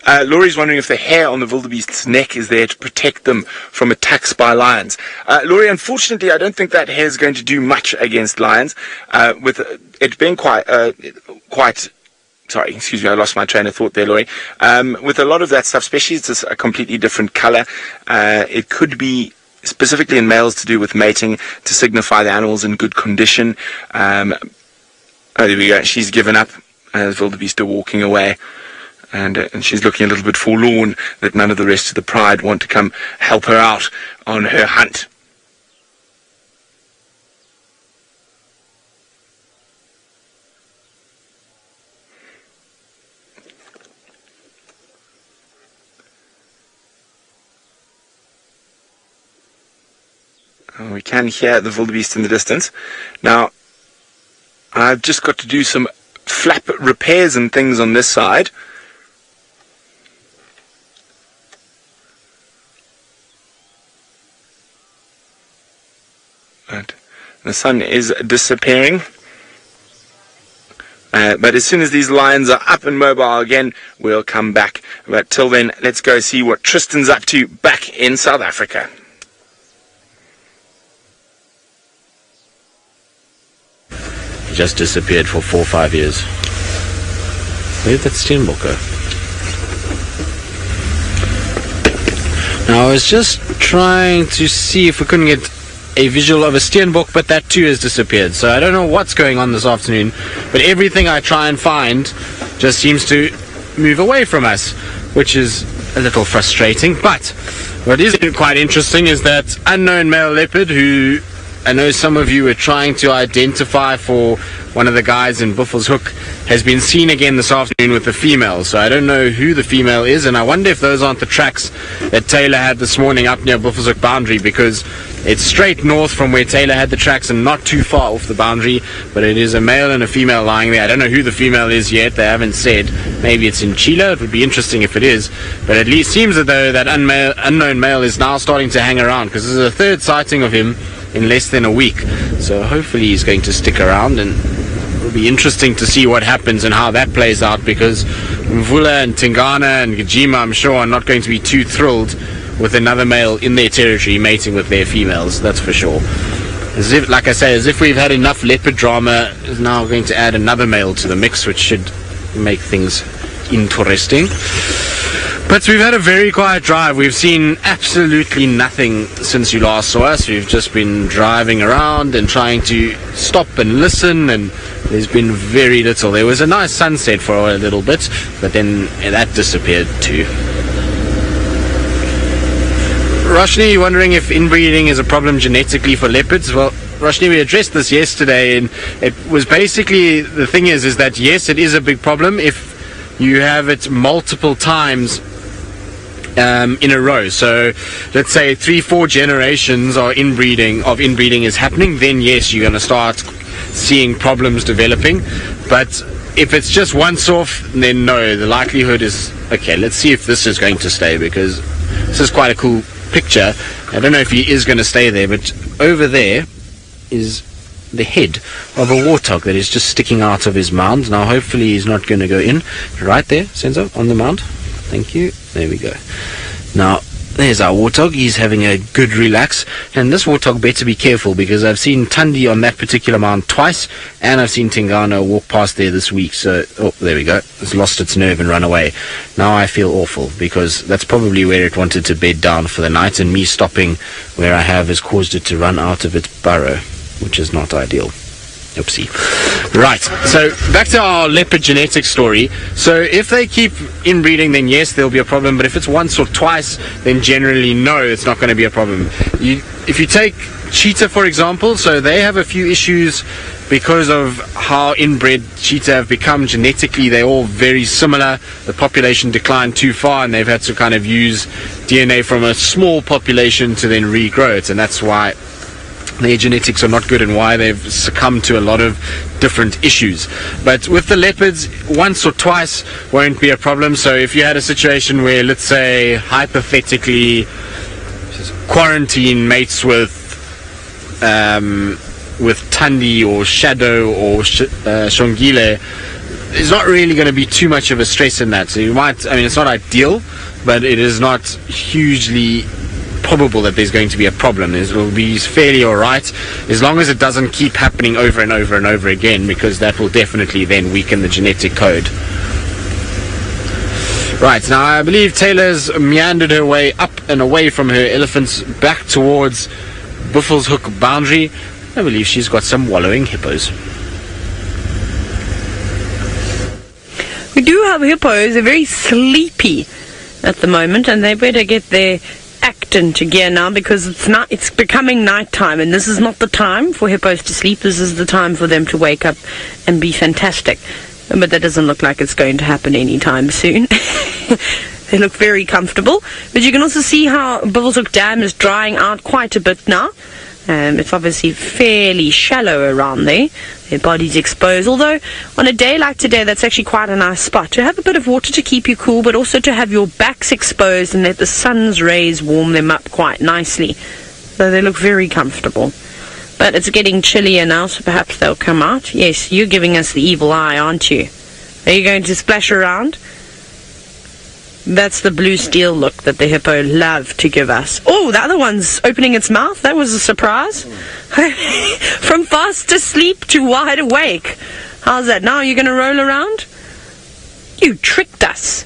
Laurie's wondering if the hair on the wildebeest's neck is there to protect them from attacks by lions. Laurie, unfortunately, I don't think that hair is going to do much against lions, with it being quite sorry, excuse me, I lost my train of thought there, Laurie. With a lot of that stuff, especially it's a completely different color, it could be specifically in males to do with mating, to signify the animal's in good condition. Oh, there we go. She's given up as wildebeest are walking away. And she's looking a little bit forlorn that none of the rest of the pride want to come help her out on her hunt. We can hear the wildebeest in the distance. Now, I've just got to do some flap repairs and things on this side. Right. The sun is disappearing. But as soon as these lions are up and mobile again, we'll come back. But till then, let's go see what Tristan's up to back in South Africa. Just disappeared for 4 or 5 years. Where did that Steenbok go? Now I was just trying to see if we couldn't get a visual of a Steenbok, but that too has disappeared. So I don't know what's going on this afternoon, but everything I try and find just seems to move away from us, which is a little frustrating. But what is quite interesting is that unknown male leopard, who I know some of you are trying to identify for one of the guys in Buffels Hook, has been seen again this afternoon with the female. So I don't know who the female is, and I wonder if those aren't the tracks that Taylor had this morning up near Buffels Hook boundary, because it's straight north from where Taylor had the tracks and not too far off the boundary, but it is a male and a female lying there. I don't know who the female is yet. They haven't said. Maybe it's in Chile. It would be interesting if it is, but at least seems as though that unknown male is now starting to hang around, because this is the third sighting of him in less than a week. So hopefully he's going to stick around, and it'll be interesting to see what happens and how that plays out, because Mvula and Tingana and Djuma, I'm sure, are not going to be too thrilled with another male in their territory mating with their females, that's for sure. As if, like I say, as if we've had enough leopard drama, is now going to add another male to the mix, which should make things interesting. But we've had a very quiet drive. We've seen absolutely nothing since you last saw us. We've just been driving around and trying to stop and listen, and there's been very little. There was a nice sunset for a little bit, but then that disappeared too. Roshni, you're wondering if inbreeding is a problem genetically for leopards? Well, Roshni, we addressed this yesterday, and it was basically, the thing is that yes, it is a big problem if you have it multiple times in a row. So let's say 3-4 generations of inbreeding is happening, then yes, you're going to start seeing problems developing. But if it's just once off, then no, the likelihood is, okay, let's see if this is going to stay, because this is quite a cool picture. I don't know if he is going to stay there, but over there is the head of a warthog that is just sticking out of his mound. Now hopefully he's not going to go in. Right there, Senzo, on the mound. Thank you. There we go. Now there's our warthog. He's having a good relax, and this warthog better be careful, because I've seen Tundi on that particular mound twice, and I've seen Tingana walk past there this week. So, oh, there we go. It's lost its nerve and run away. Now I feel awful, because that's probably where it wanted to bed down for the night, and me stopping where I have has caused it to run out of its burrow, which is not ideal. Oopsie. Right, so back to our leopard genetic story. So if they keep inbreeding, then yes, there'll be a problem, but if it's once or twice, then generally no, it's not going to be a problem. If you take cheetah, for example, so they have a few issues because of how inbred cheetah have become genetically. They're all very similar. The population declined too far, and they've had to kind of use DNA from a small population to then regrow it, and that's why their genetics are not good and why they've succumbed to a lot of different issues. But with the leopards, once or twice won't be a problem. So if you had a situation where, let's say, hypothetically, quarantine mates with Tundi or Shadow or Shongile, there's not really going to be too much of a stress in that. So you might, I mean, it's not ideal, but it is not hugely probable that there's going to be a problem. It will be fairly alright, as long as it doesn't keep happening over and over and over again, because that will definitely then weaken the genetic code. Right, now I believe Taylor's meandered her way up and away from her elephants back towards Buffelshoek Hook boundary. I believe she's got some wallowing hippos. We do have hippos. They're very sleepy at the moment, and they better get their act into gear now, because it's becoming night time, and this is not the time for hippos to sleep. This is the time for them to wake up and be fantastic. But that doesn't look like it's going to happen anytime soon. They look very comfortable. But you can also see how Buffelshoek Dam is drying out quite a bit now. It's obviously fairly shallow around there. Their body's exposed. Although, on a day like today, that's actually quite a nice spot. To have a bit of water to keep you cool, but also to have your backs exposed and let the sun's rays warm them up quite nicely. So they look very comfortable. But it's getting chillier now, so perhaps they'll come out. Yes, you're giving us the evil eye, aren't you? Are you going to splash around? That's the blue steel look that the hippo love to give us. Oh, the other one's opening its mouth. That was a surprise. From fast asleep to wide awake. How's that? Now you're going to roll around? You tricked us.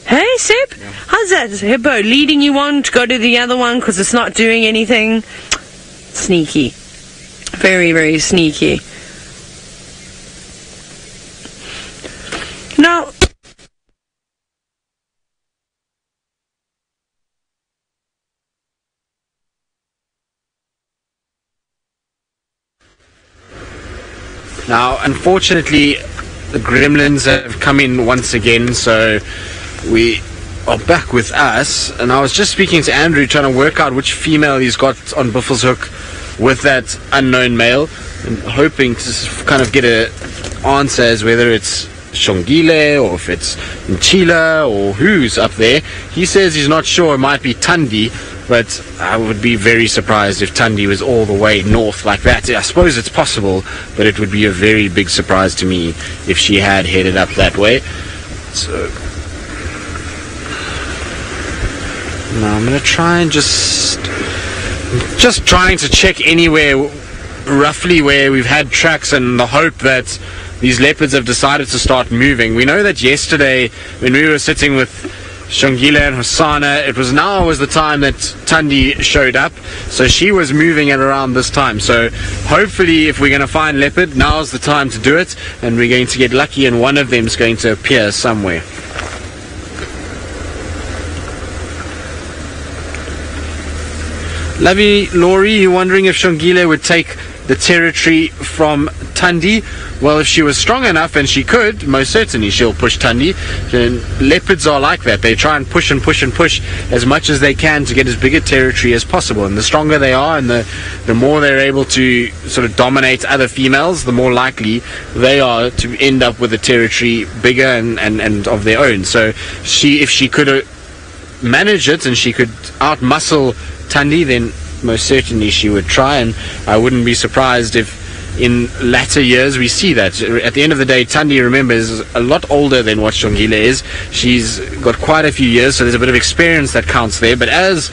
Hey, Seb? Yeah. How's that hippo leading you on to go to the other one because it's not doing anything? Sneaky. Very, very sneaky. Now, unfortunately, the gremlins have come in once again, so we are back with us. And I was just speaking to Andrew, trying to work out which female he's got on Buffelshoek with that unknown male, and hoping to kind of get an answer as whether it's Shongile or if it's Nchila or who's up there. He says he's not sure. It might be Tundi, but I would be very surprised if Tundi was all the way north like that. I suppose it's possible, but it would be a very big surprise to me if she had headed up that way. So Now I'm going to try and just trying to check anywhere roughly where we've had tracks, and the hope that these leopards have decided to start moving. We know that yesterday when we were sitting with Shongile and Hosanna, it was the time that Thandi showed up, so she was moving at around this time. So hopefully if we're going to find leopard, now's the time to do it, and we're going to get lucky and one of them is going to appear somewhere. Lovey Laurie, you're wondering if Shongile would take the territory from Thandi? Well, if she was strong enough, and she could, most certainly she'll push Thandi. Leopards are like that. They try and push and push and push as much as they can to get as big a territory as possible. And the stronger they are and the more they're able to sort of dominate other females, the more likely they are to end up with a territory bigger and of their own. So if she could manage it and she could outmuscle Thandi, then most certainly she would try, and I wouldn't be surprised if in latter years we see that. At the end of the day, Thandi, remember, is a lot older than what Shongile is. She's got quite a few years, so there's a bit of experience that counts there. But as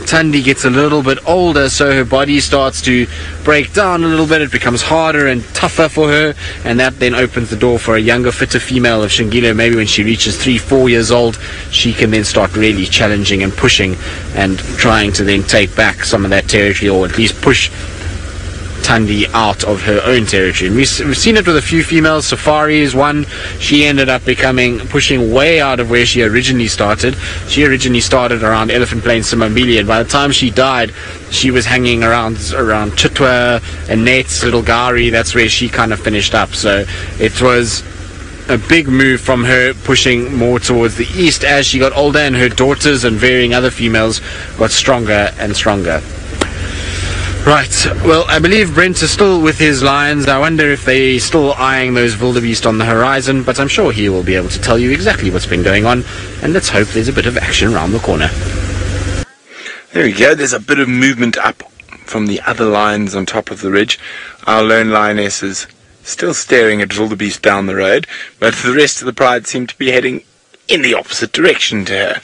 Thandi gets a little bit older, so her body starts to break down a little bit, it becomes harder and tougher for her, and that then opens the door for a younger, fitter female of Shongile. Maybe when she reaches 3-4 years old, she can then start really challenging and pushing and trying to then take back some of that territory, or at least push Thandi out of her own territory. And we've seen it with a few females. Safari is one. She ended up pushing way out of where she originally started. She originally started around Elephant Plain, Simambili, and by the time she died, she was hanging around Chitwa and Net's Little Gari. That's where she kind of finished up. So it was a big move from her pushing more towards the east as she got older, and her daughters and varying other females got stronger and stronger. Right, well, I believe Brent is still with his lions. I wonder if they're still eyeing those wildebeest on the horizon, but I'm sure he will be able to tell you exactly what's been going on, and let's hope there's a bit of action around the corner. There we go, there's a bit of movement up from the other lions on top of the ridge. Our lone lioness is still staring at wildebeest down the road, but the rest of the pride seem to be heading in the opposite direction to her.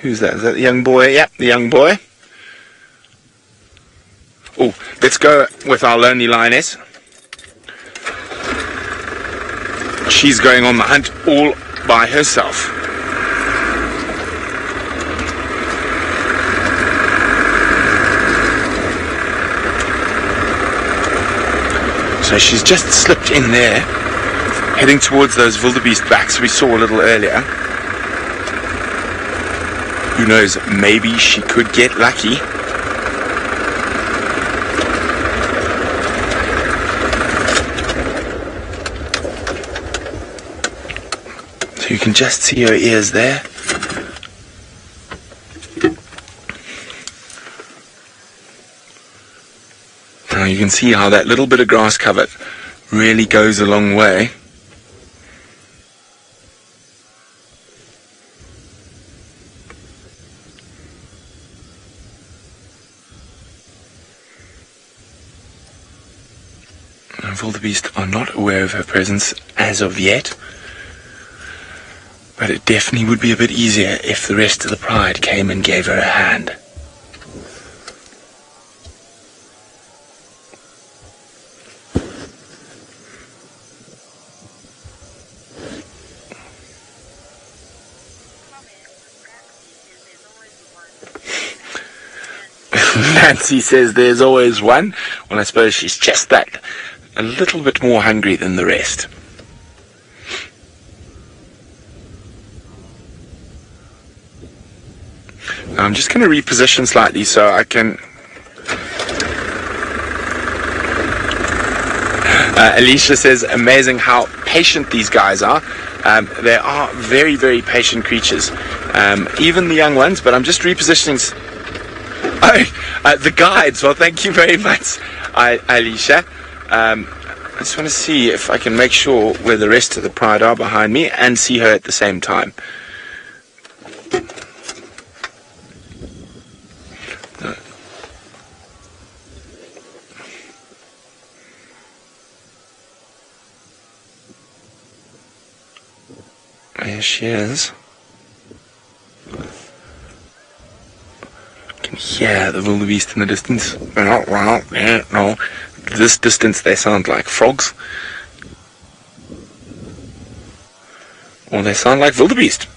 Who's that? Is that the young boy? Yep, the young boy. Oh, let's go with our lonely lioness. She's going on the hunt all by herself. So she's just slipped in there, heading towards those wildebeest backs we saw a little earlier. Who knows, maybe she could get lucky. So you can just see her ears there. Now you can see how that little bit of grass cover really goes a long way. Wildebeest are not aware of her presence as of yet, but it definitely would be a bit easier if the rest of the pride came and gave her a hand. Nancy says there's always one. Well, I suppose she's just that. A little bit more hungry than the rest. I'm just going to reposition slightly so I can... Alicia says, amazing how patient these guys are. They are very, very patient creatures. Even the young ones, but I'm just repositioning... the guides, well, thank you very much, Alicia. I just want to see if I can make sure where the rest of the pride are behind me and see her at the same time. No. There she is. I can hear the wildebeest in the distance. No. This distance they sound like frogs. Or they sound like wildebeest.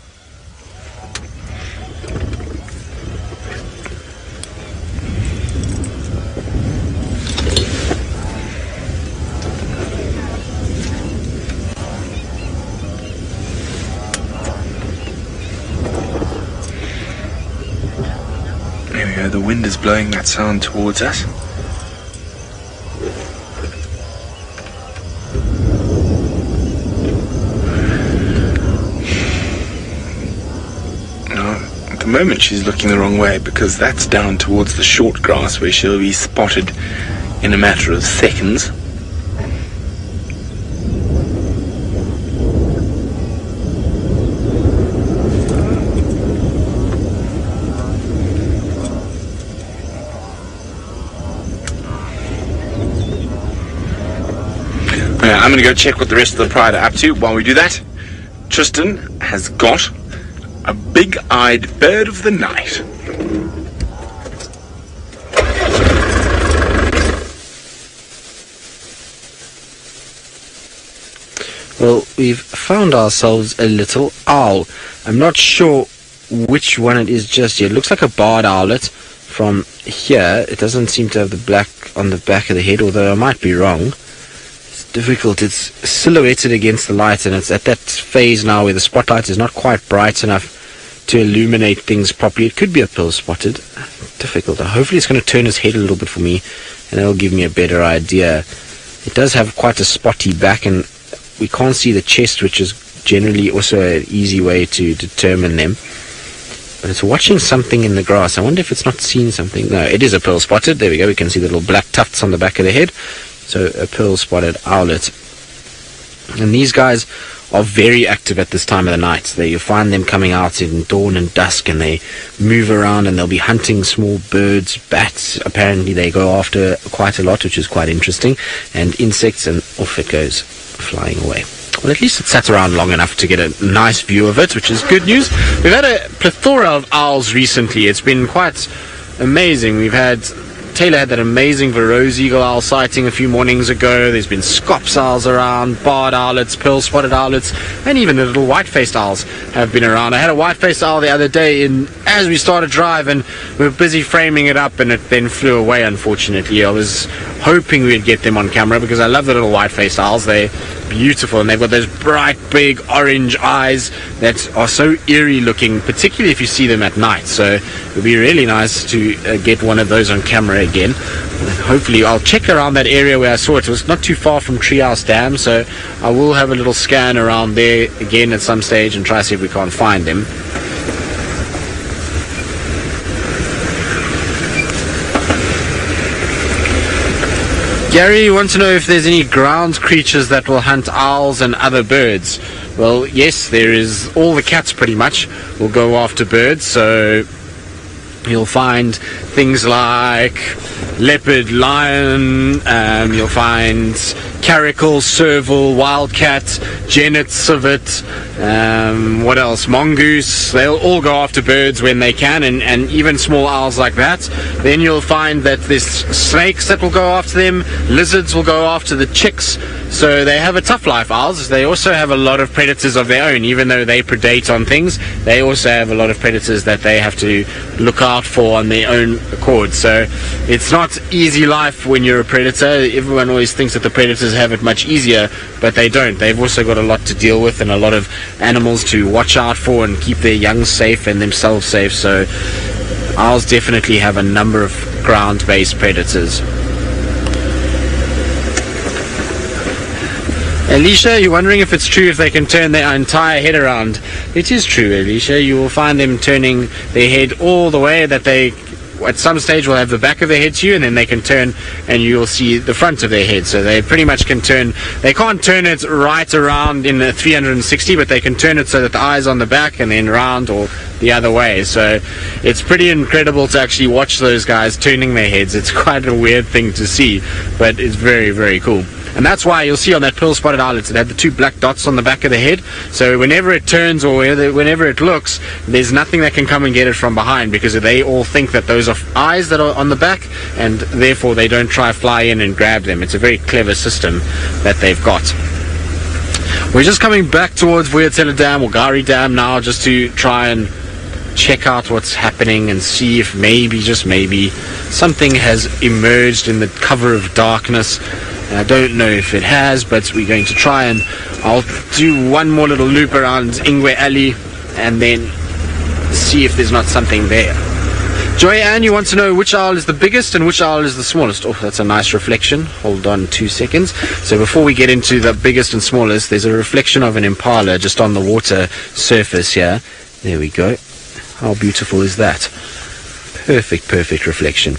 There we go, the wind is blowing that sound towards us. At the moment she's looking the wrong way because that's down towards the short grass where she'll be spotted in a matter of seconds. I'm going to go check what the rest of the pride are up to. While we do that, Tristan has got a big-eyed bird of the night. Well, we've found ourselves a little owl. I'm not sure which one it is just yet. It looks like a barred owlet from here. It doesn't seem to have the black on the back of the head, although I might be wrong. It's difficult. It's silhouetted against the light, and it's at that phase now where the spotlight is not quite bright enough to illuminate things properly. It could be a pearl spotted. Difficult. Hopefully it's going to turn his head a little bit for me, and that'll give me a better idea. It does have quite a spotty back, and we can't see the chest, which is generally also an easy way to determine them. But it's watching something in the grass. I wonder if it's not seen something. No, it is a pearl spotted. There we go. We can see the little black tufts on the back of the head. So a pearl spotted owlet. And these guys are very active at this time of the night. You'll find them coming out in dawn and dusk, and they move around, and they'll be hunting small birds, bats. Apparently they go after quite a lot, which is quite interesting, and insects, and off it goes, flying away. Well, at least it sat around long enough to get a nice view of it, which is good news. We've had a plethora of owls recently. It's been quite amazing. Taylor had that amazing Rose eagle owl sighting a few mornings ago. There's been scops owls around, barred owlets, pearl spotted owlets, and even the little white-faced owls have been around. I had a white-faced owl the other day as we started drive, and we were busy framing it up, and it then flew away, unfortunately. I was hoping we'd get them on camera because I love the little white-faced owls. They're beautiful, and they've got those bright, big orange eyes that are so eerie looking, particularly if you see them at night. So it would be really nice to get one of those on camera again. And hopefully I'll check around that area where I saw it. It was not too far from Treehouse Dam, so I will have a little scan around there again at some stage and try to see if we can't find them. Gary, you want to know if there's any ground creatures that will hunt owls and other birds? Well, yes, there is. All the cats pretty much will go after birds, so you'll find things like leopard, lion, you'll find caracal, serval, wildcat, genet, civet, what else, mongoose. They'll all go after birds when they can, and even small owls like that. Then you'll find that there's snakes that will go after them, lizards will go after the chicks. So they have a tough life, owls. They also have a lot of predators of their own. Even though they predate on things, they also have a lot of predators that they have to look out for on their own accord. So it's not easy life when you're a predator. Everyone always thinks that the predators have it much easier, but they don't. They've also got a lot to deal with and a lot of animals to watch out for and keep their young safe and themselves safe. So owls definitely have a number of ground-based predators. Alicia, you're wondering if it's true if they can turn their entire head around. It is true, Alicia. You will find them turning their head all the way, that they at some stage will have the back of their head to you, and then they can turn and you'll see the front of their head. So they pretty much can turn, they can't turn it right around in a 360, but they can turn it so that the eye's on the back and then round or the other way. So it's pretty incredible to actually watch those guys turning their heads. It's quite a weird thing to see, but it's very, very cool. And that's why you'll see on that pearl-spotted owlet, it had the 2 black dots on the back of the head. So whenever it turns or whenever it looks, there's nothing that can come and get it from behind, because they all think that those are eyes that are on the back, and therefore they don't try fly in and grab them. It's a very clever system that they've got. We're just coming back towards Vuyatela Dam or Gari Dam now, just to try and check out what's happening and see if maybe, just maybe, something has emerged in the cover of darkness. I don't know if it has, but we're going to try, and I'll do one more little loop around Ingwe Alley and then see if there's not something there. Joyanne, you want to know which owl is the biggest and which owl is the smallest? Oh, that's a nice reflection. Hold on 2 seconds. So before we get into the biggest and smallest, there's a reflection of an impala just on the water surface here. There we go. How beautiful is that? Perfect, perfect reflection.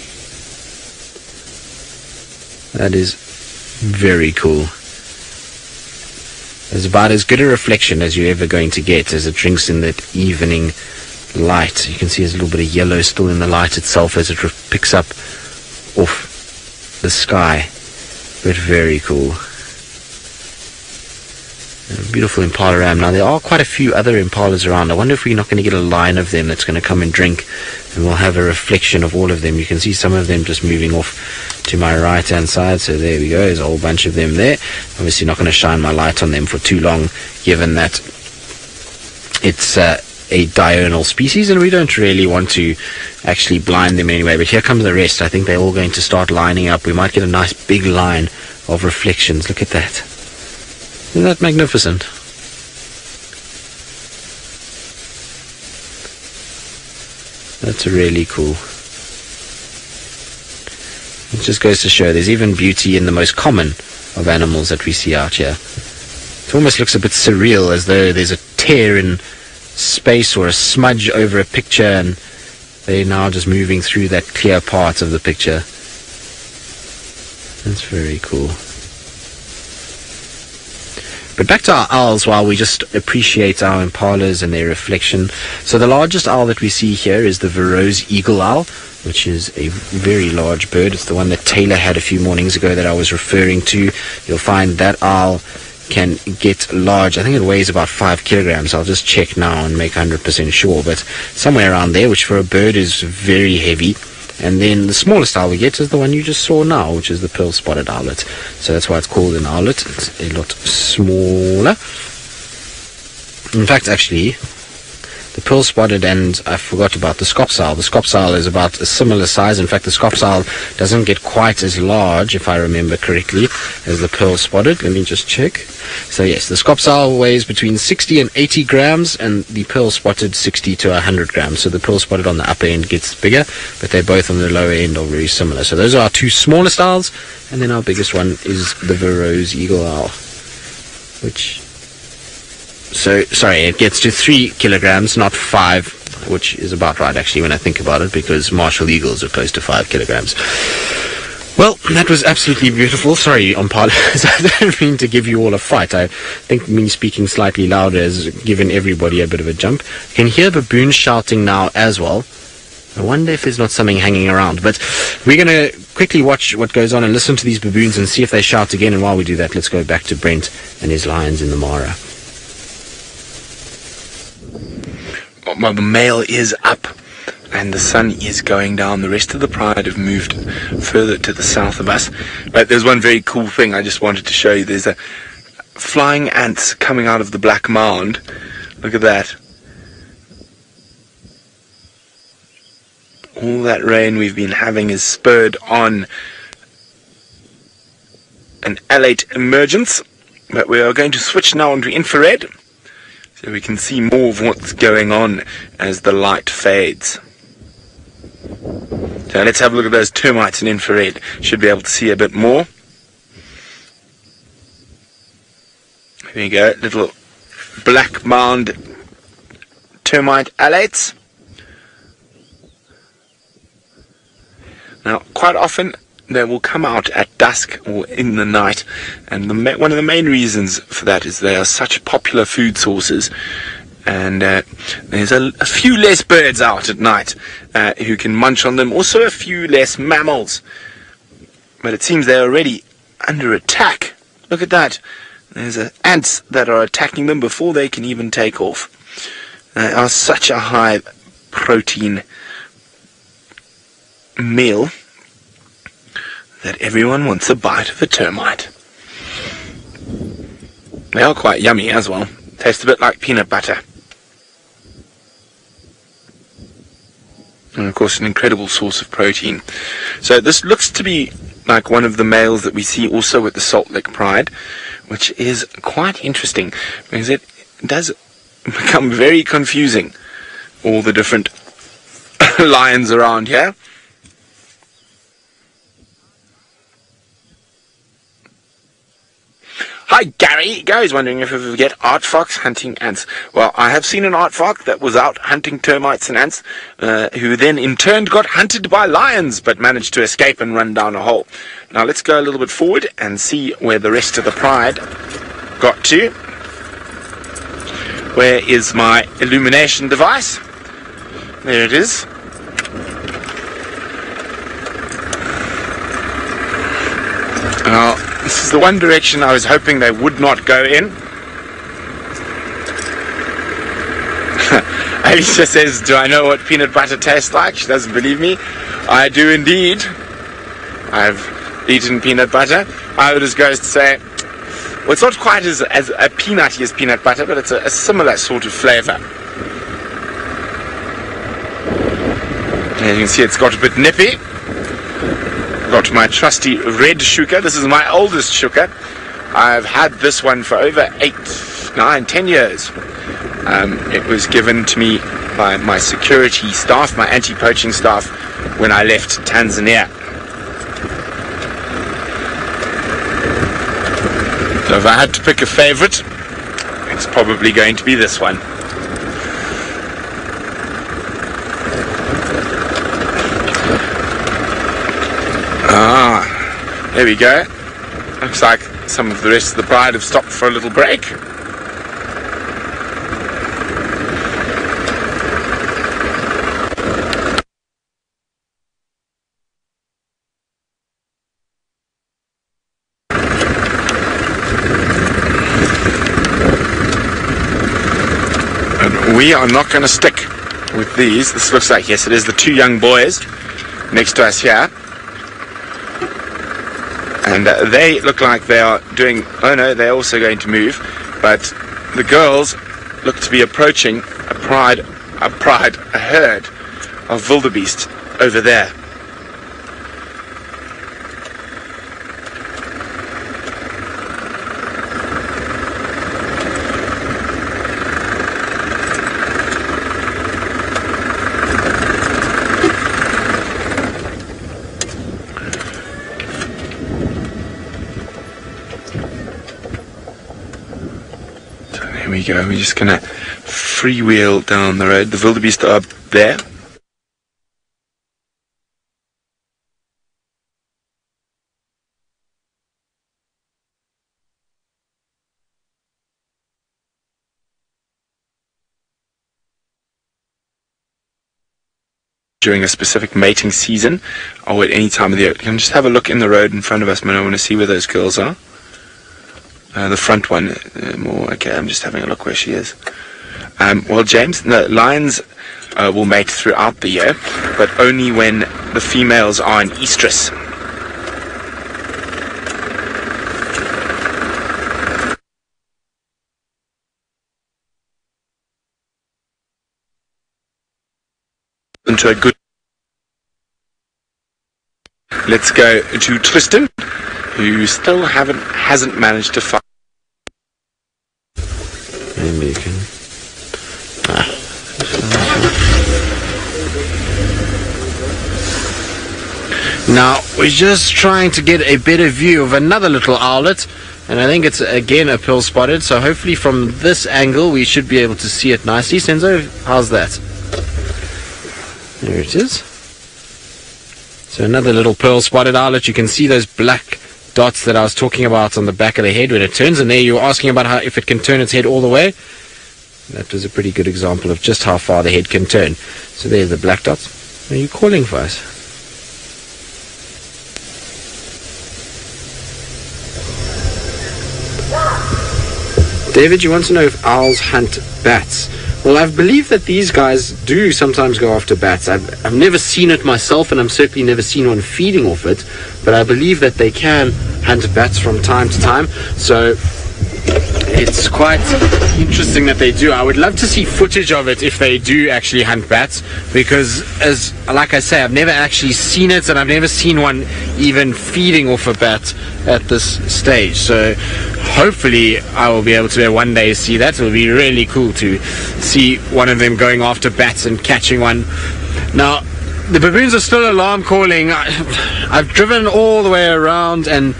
That is very cool. It's about as good a reflection as you're ever going to get as it drinks in that evening light. You can see there's a little bit of yellow still in the light itself as it picks up off the sky. But very cool. A beautiful impala ram. Now there are quite a few other impalas around. I wonder if we're not going to get a line of them that's going to come and drink, and we'll have a reflection of all of them. You can see some of them just moving off to my right hand side. So there we go, there's a whole bunch of them there. Obviously not going to shine my light on them for too long, given that it's a diurnal species and we don't really want to actually blind them anyway. But here comes the rest. I think they're all going to start lining up. We might get a nice big line of reflections. Look at that. Isn't that magnificent? That's really cool. It just goes to show there's even beauty in the most common of animals that we see out here. It almost looks a bit surreal, as though there's a tear in space or a smudge over a picture and they're now just moving through that clear part of the picture. That's very cool. But back to our owls while we just appreciate our impalas and their reflection. So the largest owl that we see here is the Verreaux's eagle owl, which is a very large bird. It's the one that Taylor had a few mornings ago that I was referring to. You'll find that owl can get large. I think it weighs about 5 kilograms. I'll just check now and make 100% sure, but somewhere around there, which for a bird is very heavy. And then the smallest owl we get is the one you just saw now, which is the pearl-spotted owlet. So that's why it's called an owlet. It's a lot smaller. In fact, actually, the pearl-spotted, and I forgot about the scops owl. The scops owl is about a similar size. In fact, the scops owl doesn't get quite as large, if I remember correctly, as the pearl-spotted. Let me just check. So yes, the scops owl weighs between 60 and 80 grams, and the pearl-spotted 60 to 100 grams. So the pearl-spotted on the upper end gets bigger, but they're both on the lower end are very similar. So those are our two smallest owls, and then our biggest one is the Verreaux's eagle owl, which... So, sorry, it gets to 3 kilograms, not 5, which is about right, actually, when I think about it, because martial eagles are close to 5 kilograms. Well, that was absolutely beautiful. Sorry, Impalas, I don't mean to give you all a fright. I think me speaking slightly louder has given everybody a bit of a jump. You can hear baboons shouting now as well. I wonder if there's not something hanging around. But we're going to quickly watch what goes on and listen to these baboons and see if they shout again. And while we do that, let's go back to Brent and his lions in the Mara. Well, the male is up and the sun is going down. The rest of the pride have moved further to the south of us. But there's one very cool thing I just wanted to show you. There's a flying ants coming out of the black mound. Look at that. All that rain we've been having is spurred on an alate emergence. But we are going to switch now onto infrared, so we can see more of what's going on as the light fades. So let's have a look at those termites in infrared. Should be able to see a bit more. There you go, little black mound termite alates. Now, quite often they will come out at dusk or in the night, and one of the main reasons for that is they are such popular food sources, and there's a few less birds out at night who can munch on them, also a few less mammals. But it seems they're already under attack. Look at that. There's ants that are attacking them before they can even take off. They are such a high protein meal that everyone wants a bite of a termite. They are quite yummy as well. Taste a bit like peanut butter. And of course an incredible source of protein. So this looks to be like one of the males that we see also with the Salt Lick Pride, which is quite interesting because it does become very confusing, all the different lions around here. Hi Gary! Gary's wondering if we ever get art fox hunting ants. Well, I have seen an art fox that was out hunting termites and ants, who then in turn got hunted by lions, but managed to escape and run down a hole. Now let's go a little bit forward and see where the rest of the pride got to. Where is my illumination device? There it is. Now, this is the one direction I was hoping they would not go in. Alicia says, do I know what peanut butter tastes like? She doesn't believe me. I do indeed. I've eaten peanut butter. I would just go to say, well, it's not quite as a peanutty as peanut butter, but it's a similar sort of flavour. As you can see, it's got a bit nippy. Got my trusty red shuka. This is my oldest shuka. I've had this one for over 8, 9, 10 years. It was given to me by my security staff, my anti-poaching staff, when I left Tanzania. So if I had to pick a favourite, it's probably going to be this one. There we go. Looks like some of the rest of the pride have stopped for a little break. And we are not going to stick with these. This looks like, yes, it is the two young boys next to us here. And they look like they are doing, oh no, they're also going to move, but the girls look to be approaching a herd of wildebeest over there. There we go, we're just going to freewheel down the road. The wildebeest are up there. During a specific mating season or at any time of the year. You can just have a look in the road in front of us, man. I want to see where those girls are. The front one, more, okay, I'm just having a look where she is. Well, James, no, lions will mate throughout the year, but only when the females are in estrus. Into a good... Let's go to Tristan, who still hasn't managed to find... Maybe you can... Now, we're just trying to get a better view of another little owlet, and I think it's again a pill spotted, so hopefully from this angle we should be able to see it nicely. Senzo, how's that? There it is. So another little pearl spotted owlet. You can see those black dots that I was talking about on the back of the head when it turns, and there you were asking about how if it can turn its head all the way. That was a pretty good example of just how far the head can turn. So there's the black dots. Are you calling for us? David, you want to know if owls hunt bats? Well, I believe that these guys do sometimes go after bats. I've never seen it myself, and I'm certainly never seen one feeding off it, but I believe that they can hunt bats from time to time. So it's quite interesting that they do. I would love to see footage of it if they do actually hunt bats, because like I say, I've never actually seen it, and I've never seen one even feeding off a bat at this stage. So hopefully I will be able to one day see that. It will be really cool to see one of them going after bats and catching one. Now, the baboons are still alarm calling. I've driven all the way around and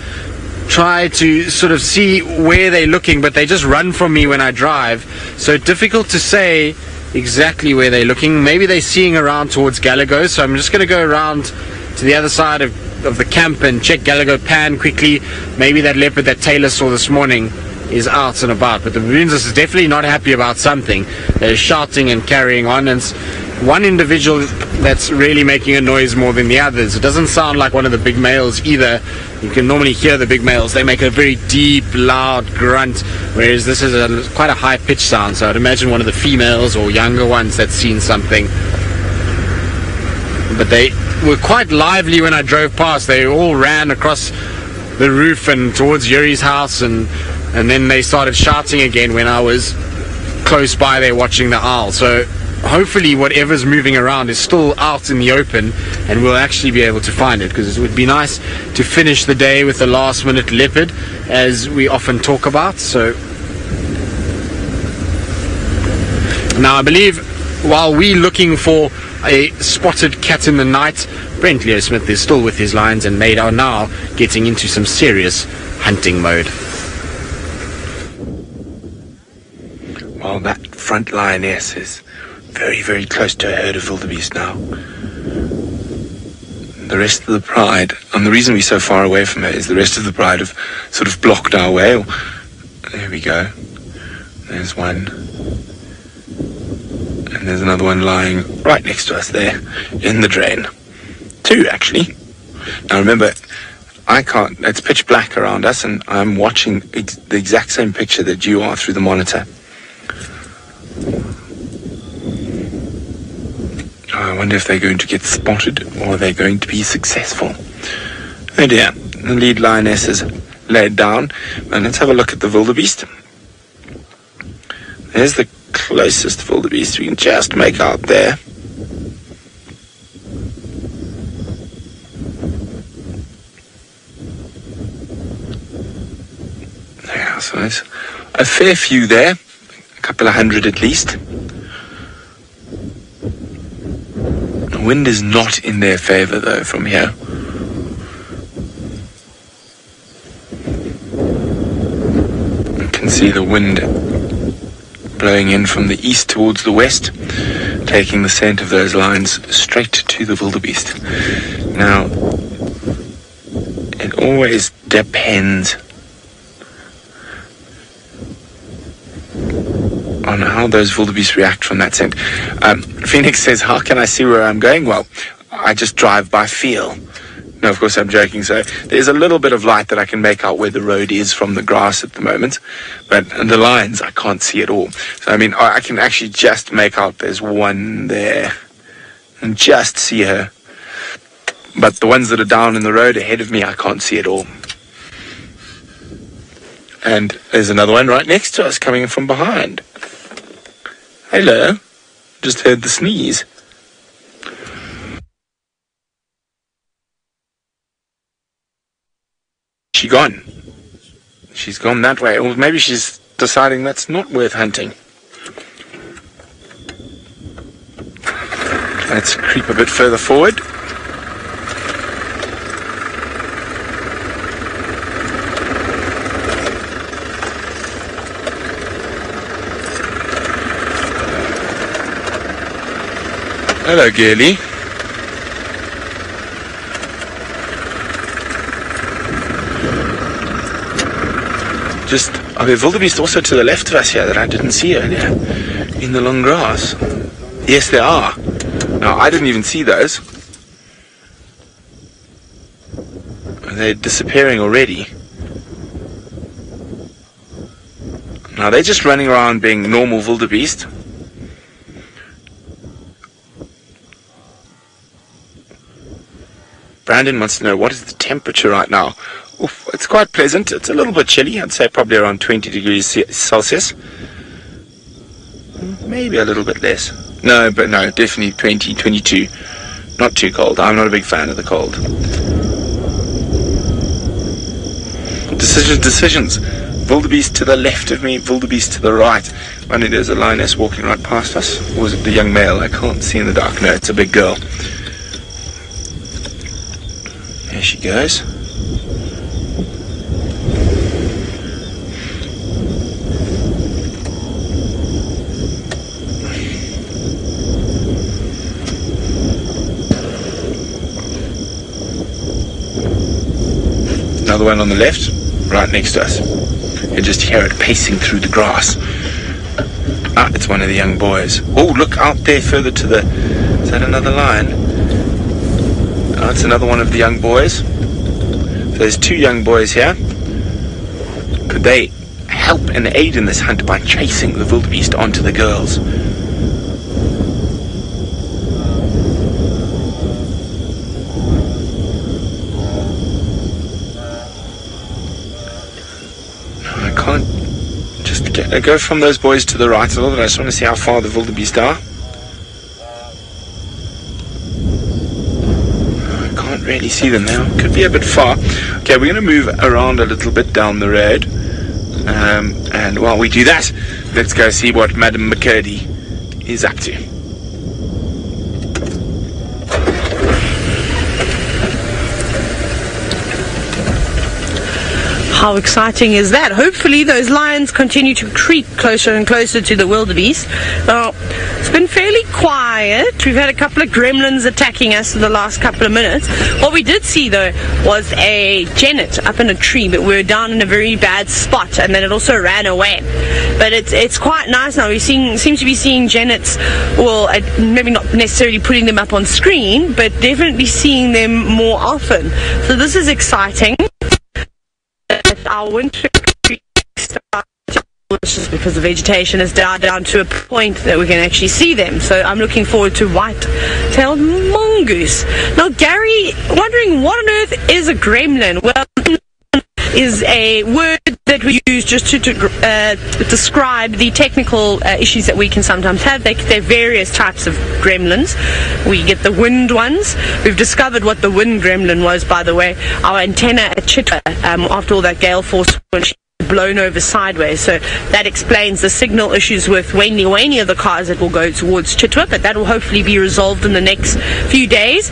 try to sort of see where they're looking, but they just run from me when I drive, so difficult to say exactly where they're looking. Maybe they're seeing around towards Gallagher, so I'm just going to go around to the other side of the camp and check Gallagher Pan quickly. Maybe that leopard that Taylor saw this morning is out and about, but the baboons is definitely not happy about something. They're shouting and carrying on, and it's one individual that's really making a noise more than the others. It doesn't sound like one of the big males either. You can normally hear the big males. They make a very deep, loud grunt, whereas this is quite a high-pitched sound. So I'd imagine one of the females or younger ones that's seen something. But they were quite lively when I drove past. They all ran across the roof and towards Yuri's house, and then they started shouting again when I was close by there watching the owl. So hopefully whatever's moving around is still out in the open, and we'll actually be able to find it, because it would be nice to finish the day with the last minute leopard, as we often talk about. So now I believe while we're looking for a spotted cat in the night, Brent Leo Smith is still with his lions, and they are now getting into some serious hunting mode. Well, that front lioness is very, very close to a herd of wildebeest now. The rest of the pride, and the reason we're so far away from her is the rest of the pride have sort of blocked our way. There we go. There's one. And there's another one lying right next to us there in the drain. Two, actually. Now remember, it's pitch black around us, and I'm watching the exact same picture that you are through the monitor. I wonder if they're going to get spotted, or they're going to be successful. Oh dear, the lead lioness is laid down, and let's have a look at the wildebeest. There's the closest wildebeest we can just make out there. Yeah, so there's a fair few there, a couple of hundred at least. The wind is not in their favor though from here. You can see the wind blowing in from the east towards the west, taking the scent of those lions straight to the wildebeest. Now, it always depends on how those wildebeest react from that scent. Phoenix says, how can I see where I'm going? Well, I just drive by feel. No, of course I'm joking. So there's a little bit of light that I can make out where the road is from the grass at the moment, but the lions I can't see at all. So I mean, I can actually just make out there's one there and just see her, but the ones that are down in the road ahead of me I can't see at all. And there's another one right next to us coming from behind. Hello, just heard the sneeze. She gone. She's gone that way. Or maybe she's deciding that's not worth hunting. Let's creep a bit further forward. Hello, girlie. Just, are there wildebeest also to the left of us here that I didn't see earlier in the long grass? Yes, there are. Now, I didn't even see those. They're disappearing already. Now, they're just running around being normal wildebeest. Brandon wants to know, what is the temperature right now? Oof, it's quite pleasant. It's a little bit chilly. I'd say probably around 20 degrees Celsius. Maybe a little bit less. No, but no, definitely 20, 22. Not too cold. I'm not a big fan of the cold. Decisions. Wildebeest to the left of me, wildebeest to the right. Wonder there's a lioness walking right past us. Or was it the young male? I can't see in the dark. No, it's a big girl. There she goes. Another one on the left, right next to us. You just hear it pacing through the grass. Ah, it's one of the young boys. Oh, look out there further to the... Is that another lion? Oh, it's another one of the young boys. So there's two young boys here. Could they help and aid in this hunt by chasing the wildebeest onto the girls? Go from those boys to the right a little bit. I just want to see how far the wildebeest are. I can't really see them now. Could be a bit far. Okay, we're going to move around a little bit down the road. And while we do that, let's go see what Madam McCurdy is up to. How exciting is that? Hopefully those lions continue to creep closer and closer to the wildebeest. Now, it's been fairly quiet. We've had a couple of gremlins attacking us for the last couple of minutes. What we did see, though, was a genet up in a tree, but we were down in a very bad spot, and then it also ran away. But it's quite nice now. We seem to be seeing genets, well, maybe not necessarily putting them up on screen, but definitely seeing them more often. So this is exciting. Our winter just because the vegetation is down to a point that we can actually see them. So I'm looking forward to white-tailed mongoose. Now, Gary, wondering what on earth is a gremlin? Well, is a word that we use just to describe the technical issues that we can sometimes have. There are various types of gremlins. We get the wind ones. We've discovered what the wind gremlin was, by the way. Our antenna at Chitwa, after all that gale force, when she blown over sideways, so that explains the signal issues with any of the cars that will go towards Chitwa, but that will hopefully be resolved in the next few days.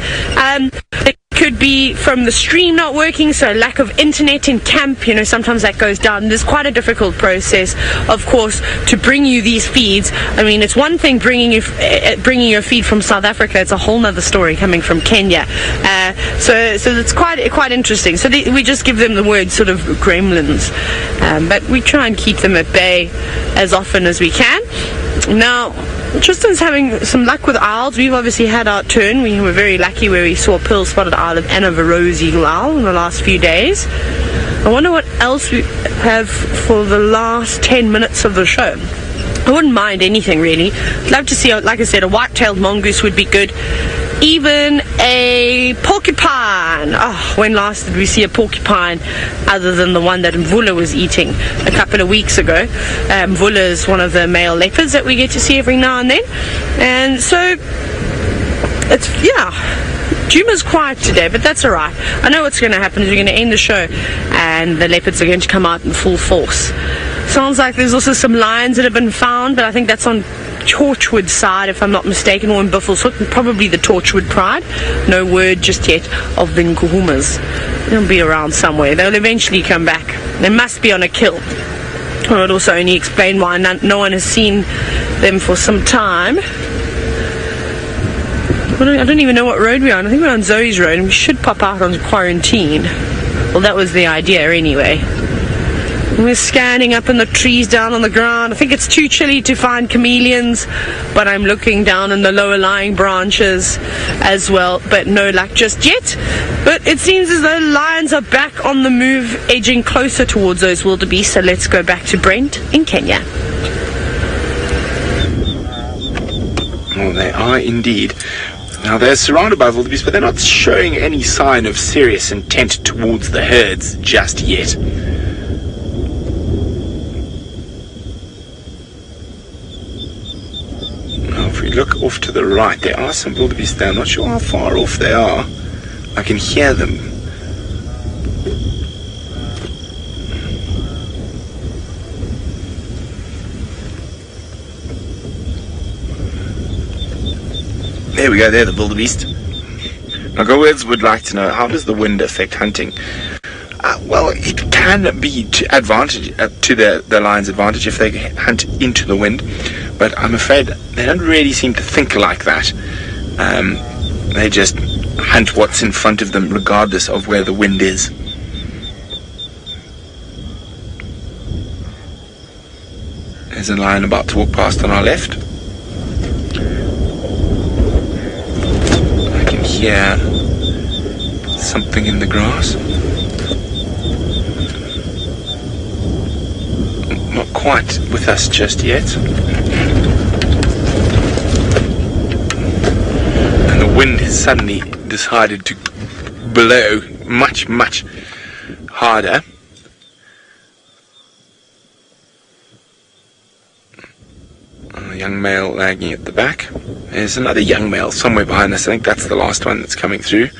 It could be from the stream not working, so lack of internet in camp, sometimes that goes down. There's quite a difficult process, of course, to bring you these feeds. I mean, it's one thing bringing your feed from South Africa. It's a whole nother story coming from Kenya. So it's quite interesting. So we just give them the word sort of gremlins, but we try and keep them at bay as often as we can. Now, Tristan's having some luck with owls. We've obviously had our turn. We were very lucky where we saw a pearl-spotted owl and a rose eagle owl in the last few days. I wonder what else we have for the last 10 minutes of the show. I wouldn't mind anything, really. I'd love to see, like I said, a white-tailed mongoose would be good. Even a porcupine. Oh, when last did we see a porcupine other than the one that Mvula was eating a couple of weeks ago? Mvula is one of the male leopards that we get to see every now and then. And so, Djuma's quiet today, but that's alright. I know what's going to happen is we're going to end the show and the leopards are going to come out in full force. Sounds like there's also some lions that have been found, but I think that's on Torchwood side, if I'm not mistaken, or in Buffelshoek, probably the Torchwood Pride. No word just yet of the Nkuhumas. They'll be around somewhere. They'll eventually come back. They must be on a kill. It would also only explain why no one has seen them for some time. I don't even know what road we're on. I think we're on Zoe's road, and we should pop out on quarantine. Well, that was the idea anyway. We're scanning up in the trees down on the ground. I think it's too chilly to find chameleons, but I'm looking down in the lower lying branches as well, but no luck just yet. But it seems as though lions are back on the move, edging closer towards those wildebeest. So let's go back to Brent in Kenya. Oh, they are indeed. Now they're surrounded by wildebeest, but they're not showing any sign of serious intent towards the herds just yet. Now if we look off to the right, there are some wildebeest there. I'm not sure how far off they are. I can hear them. There we go, there the wildebeest. Now goers would like to know, how does the wind affect hunting? Well, it can be to advantage to the lion's advantage if they hunt into the wind, but I'm afraid they don't really seem to think like that. They just hunt what's in front of them regardless of where the wind is. There's a lion about to walk past on our left. Hear something in the grass. Not quite with us just yet. And the wind has suddenly decided to blow much, much harder. A young male lagging at the back. There's another young male somewhere behind us. I think that's the last one that's coming through.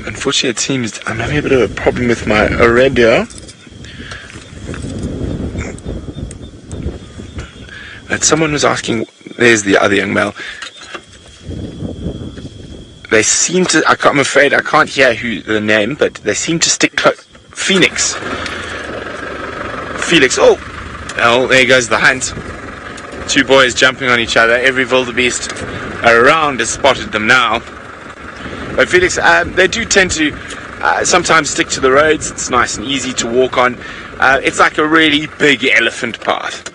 Unfortunately, it seems I'm having a bit of a problem with my radio. But someone was asking, there's the other young male. They seem to, I'm afraid I can't hear the name, but they seem to stick close. Felix, oh, there goes the hunt. Two boys jumping on each other. Every wildebeest around has spotted them now. But Felix, they do tend to sometimes stick to the roads. It's nice and easy to walk on. It's like a really big elephant path.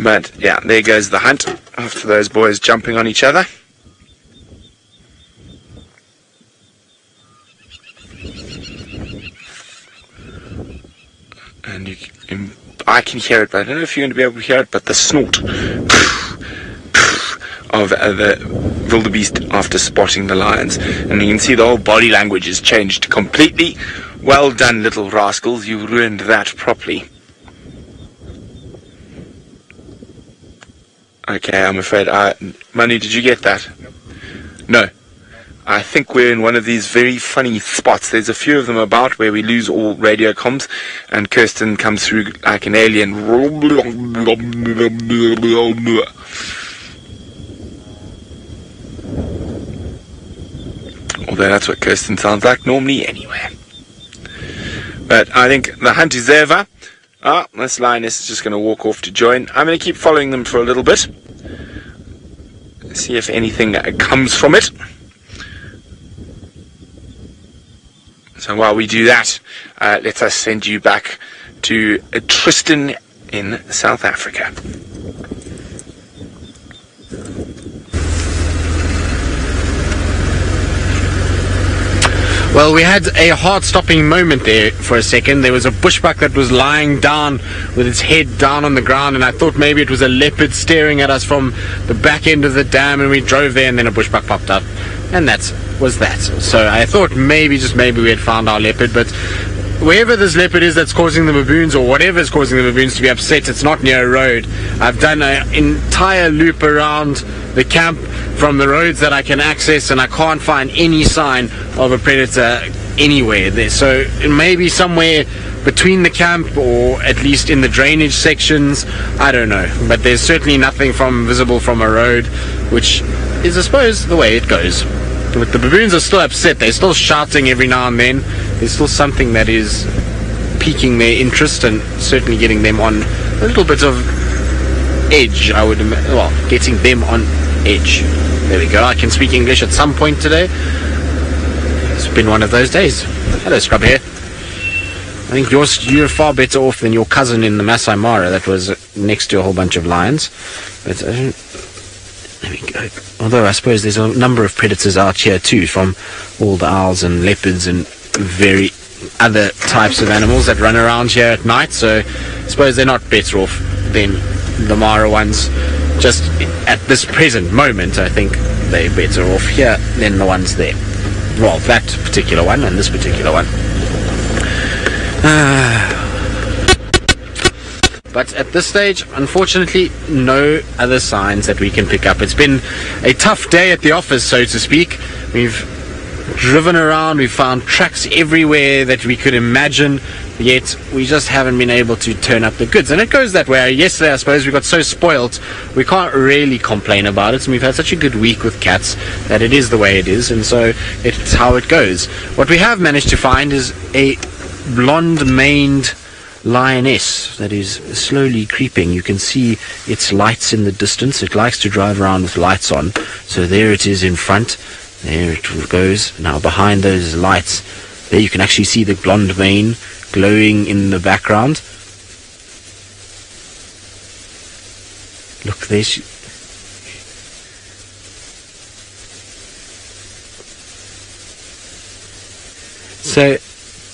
But yeah, there goes the hunt after those boys jumping on each other. And I can hear it, but I don't know if you're going to be able to hear it, but the snort of the wildebeest after spotting the lions. And you can see the whole body language has changed completely. Well done, little rascals, you ruined that properly. Okay, I'm afraid Manu, did you get that? No. I think we're in one of these very funny spots. There's a few of them about where we lose all radio comms, and Kirsten comes through like an alien. Although that's what Kirsten sounds like normally anyway. But I think the hunt is over. This lioness is just going to walk off to join. I'm going to keep following them for a little bit. See if anything comes from it. So while we do that, let us send you back to Tristan in South Africa. Well, we had a heart-stopping moment there for a second. There was a bushbuck that was lying down with its head down on the ground, and I thought maybe it was a leopard staring at us from the back end of the dam, and we drove there, and then a bushbuck popped up, and that was that. So I thought maybe, just maybe, we had found our leopard, but wherever this leopard is that's causing the baboons, or whatever is causing the baboons to be upset, it's not near a road. I've done an entire loop around the camp from the roads that I can access, and I can't find any sign of a predator anywhere there. So it may be somewhere between the camp, or at least in the drainage sections, I don't know, but there's certainly nothing visible from a road, which is, I suppose, the way it goes. But the baboons are still upset. They're still shouting every now and then. There's still something that is piquing their interest and certainly getting them on a little bit of edge, getting them on edge. There we go. I can speak English at some point today. It's been one of those days. Hello, Scrub here. I think you're far better off than your cousin in the Masai Mara that was next to a whole bunch of lions. But there we go. Although I suppose there's a number of predators out here too, from all the owls and leopards and very other types of animals that run around here at night. So I suppose they're not better off than the Mara ones. Just at this present moment, I think they're better off here than the ones there. Well, that particular one and this particular one. But at this stage, unfortunately, no other signs that we can pick up. It's been a tough day at the office, so to speak. We've driven around, we've found tracks everywhere that we could imagine, yet we just haven't been able to turn up the goods. And it goes that way. Yesterday, I suppose, we got so spoilt, we can't really complain about it. And we've had such a good week with cats that it is the way it is, and so it's how it goes. What we have managed to find is a blonde-maned lioness that is slowly creeping. You can see its lights in the distance. It likes to drive around with lights on. So there it is in front. There it goes. Now behind those lights, there you can actually see the blonde mane glowing in the background. Look, there she... So,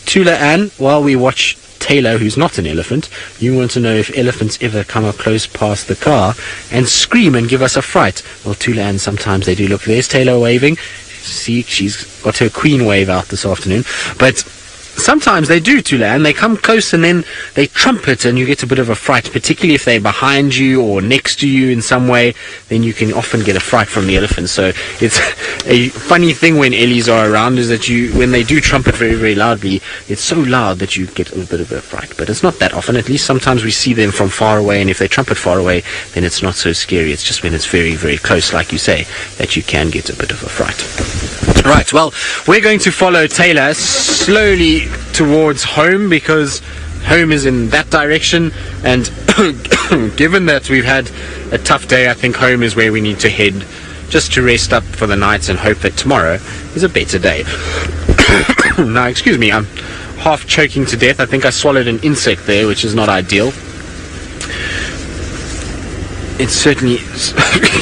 Tula Ann, while we watch Taylor, who's not an elephant, you want to know if elephants ever come up close past the car and scream and give us a fright. Well, Tula Ann, sometimes they do. Look, there's Taylor waving. See, she's got her queen wave out this afternoon. But sometimes they do, Tula Ann. They come close and then they trumpet and you get a bit of a fright, particularly if they're behind you or next to you in some way. Then you can often get a fright from the elephants. So it's a funny thing when Ellies are around is that when they do trumpet very, very loudly, it's so loud that you get a bit of a fright. But it's not that often. At least sometimes we see them from far away, and if they trumpet far away, then it's not so scary. It's just when it's very, very close, like you say, that you can get a bit of a fright. Right, well, we're going to follow Taylor slowly towards home, because home is in that direction, and given that we've had a tough day, I think home is where we need to head, just to rest up for the night and hope that tomorrow is a better day. Now, excuse me, I'm half choking to death. I think I swallowed an insect there, which is not ideal. It certainly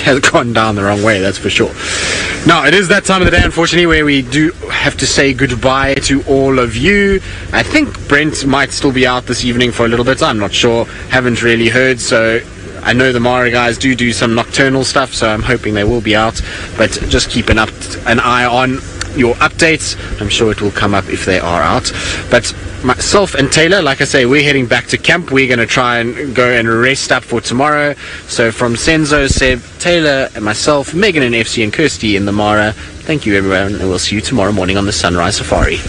has gone down the wrong way, that's for sure. Now, it is that time of the day, unfortunately, where we do have to say goodbye to all of you. I think Brent might still be out this evening for a little bit. I'm not sure. Haven't really heard, so I know the Mara guys do some nocturnal stuff, so I'm hoping they will be out. But just keep an eye on your updates. I'm sure it will come up if they are out. But myself and Taylor, like I say, we're heading back to camp. We're going to try and go and rest up for tomorrow. So from Senzo, Seb, Taylor, and myself, Megan and FC and Kirsty in the Mara, thank you everyone, and we'll see you tomorrow morning on the Sunrise Safari.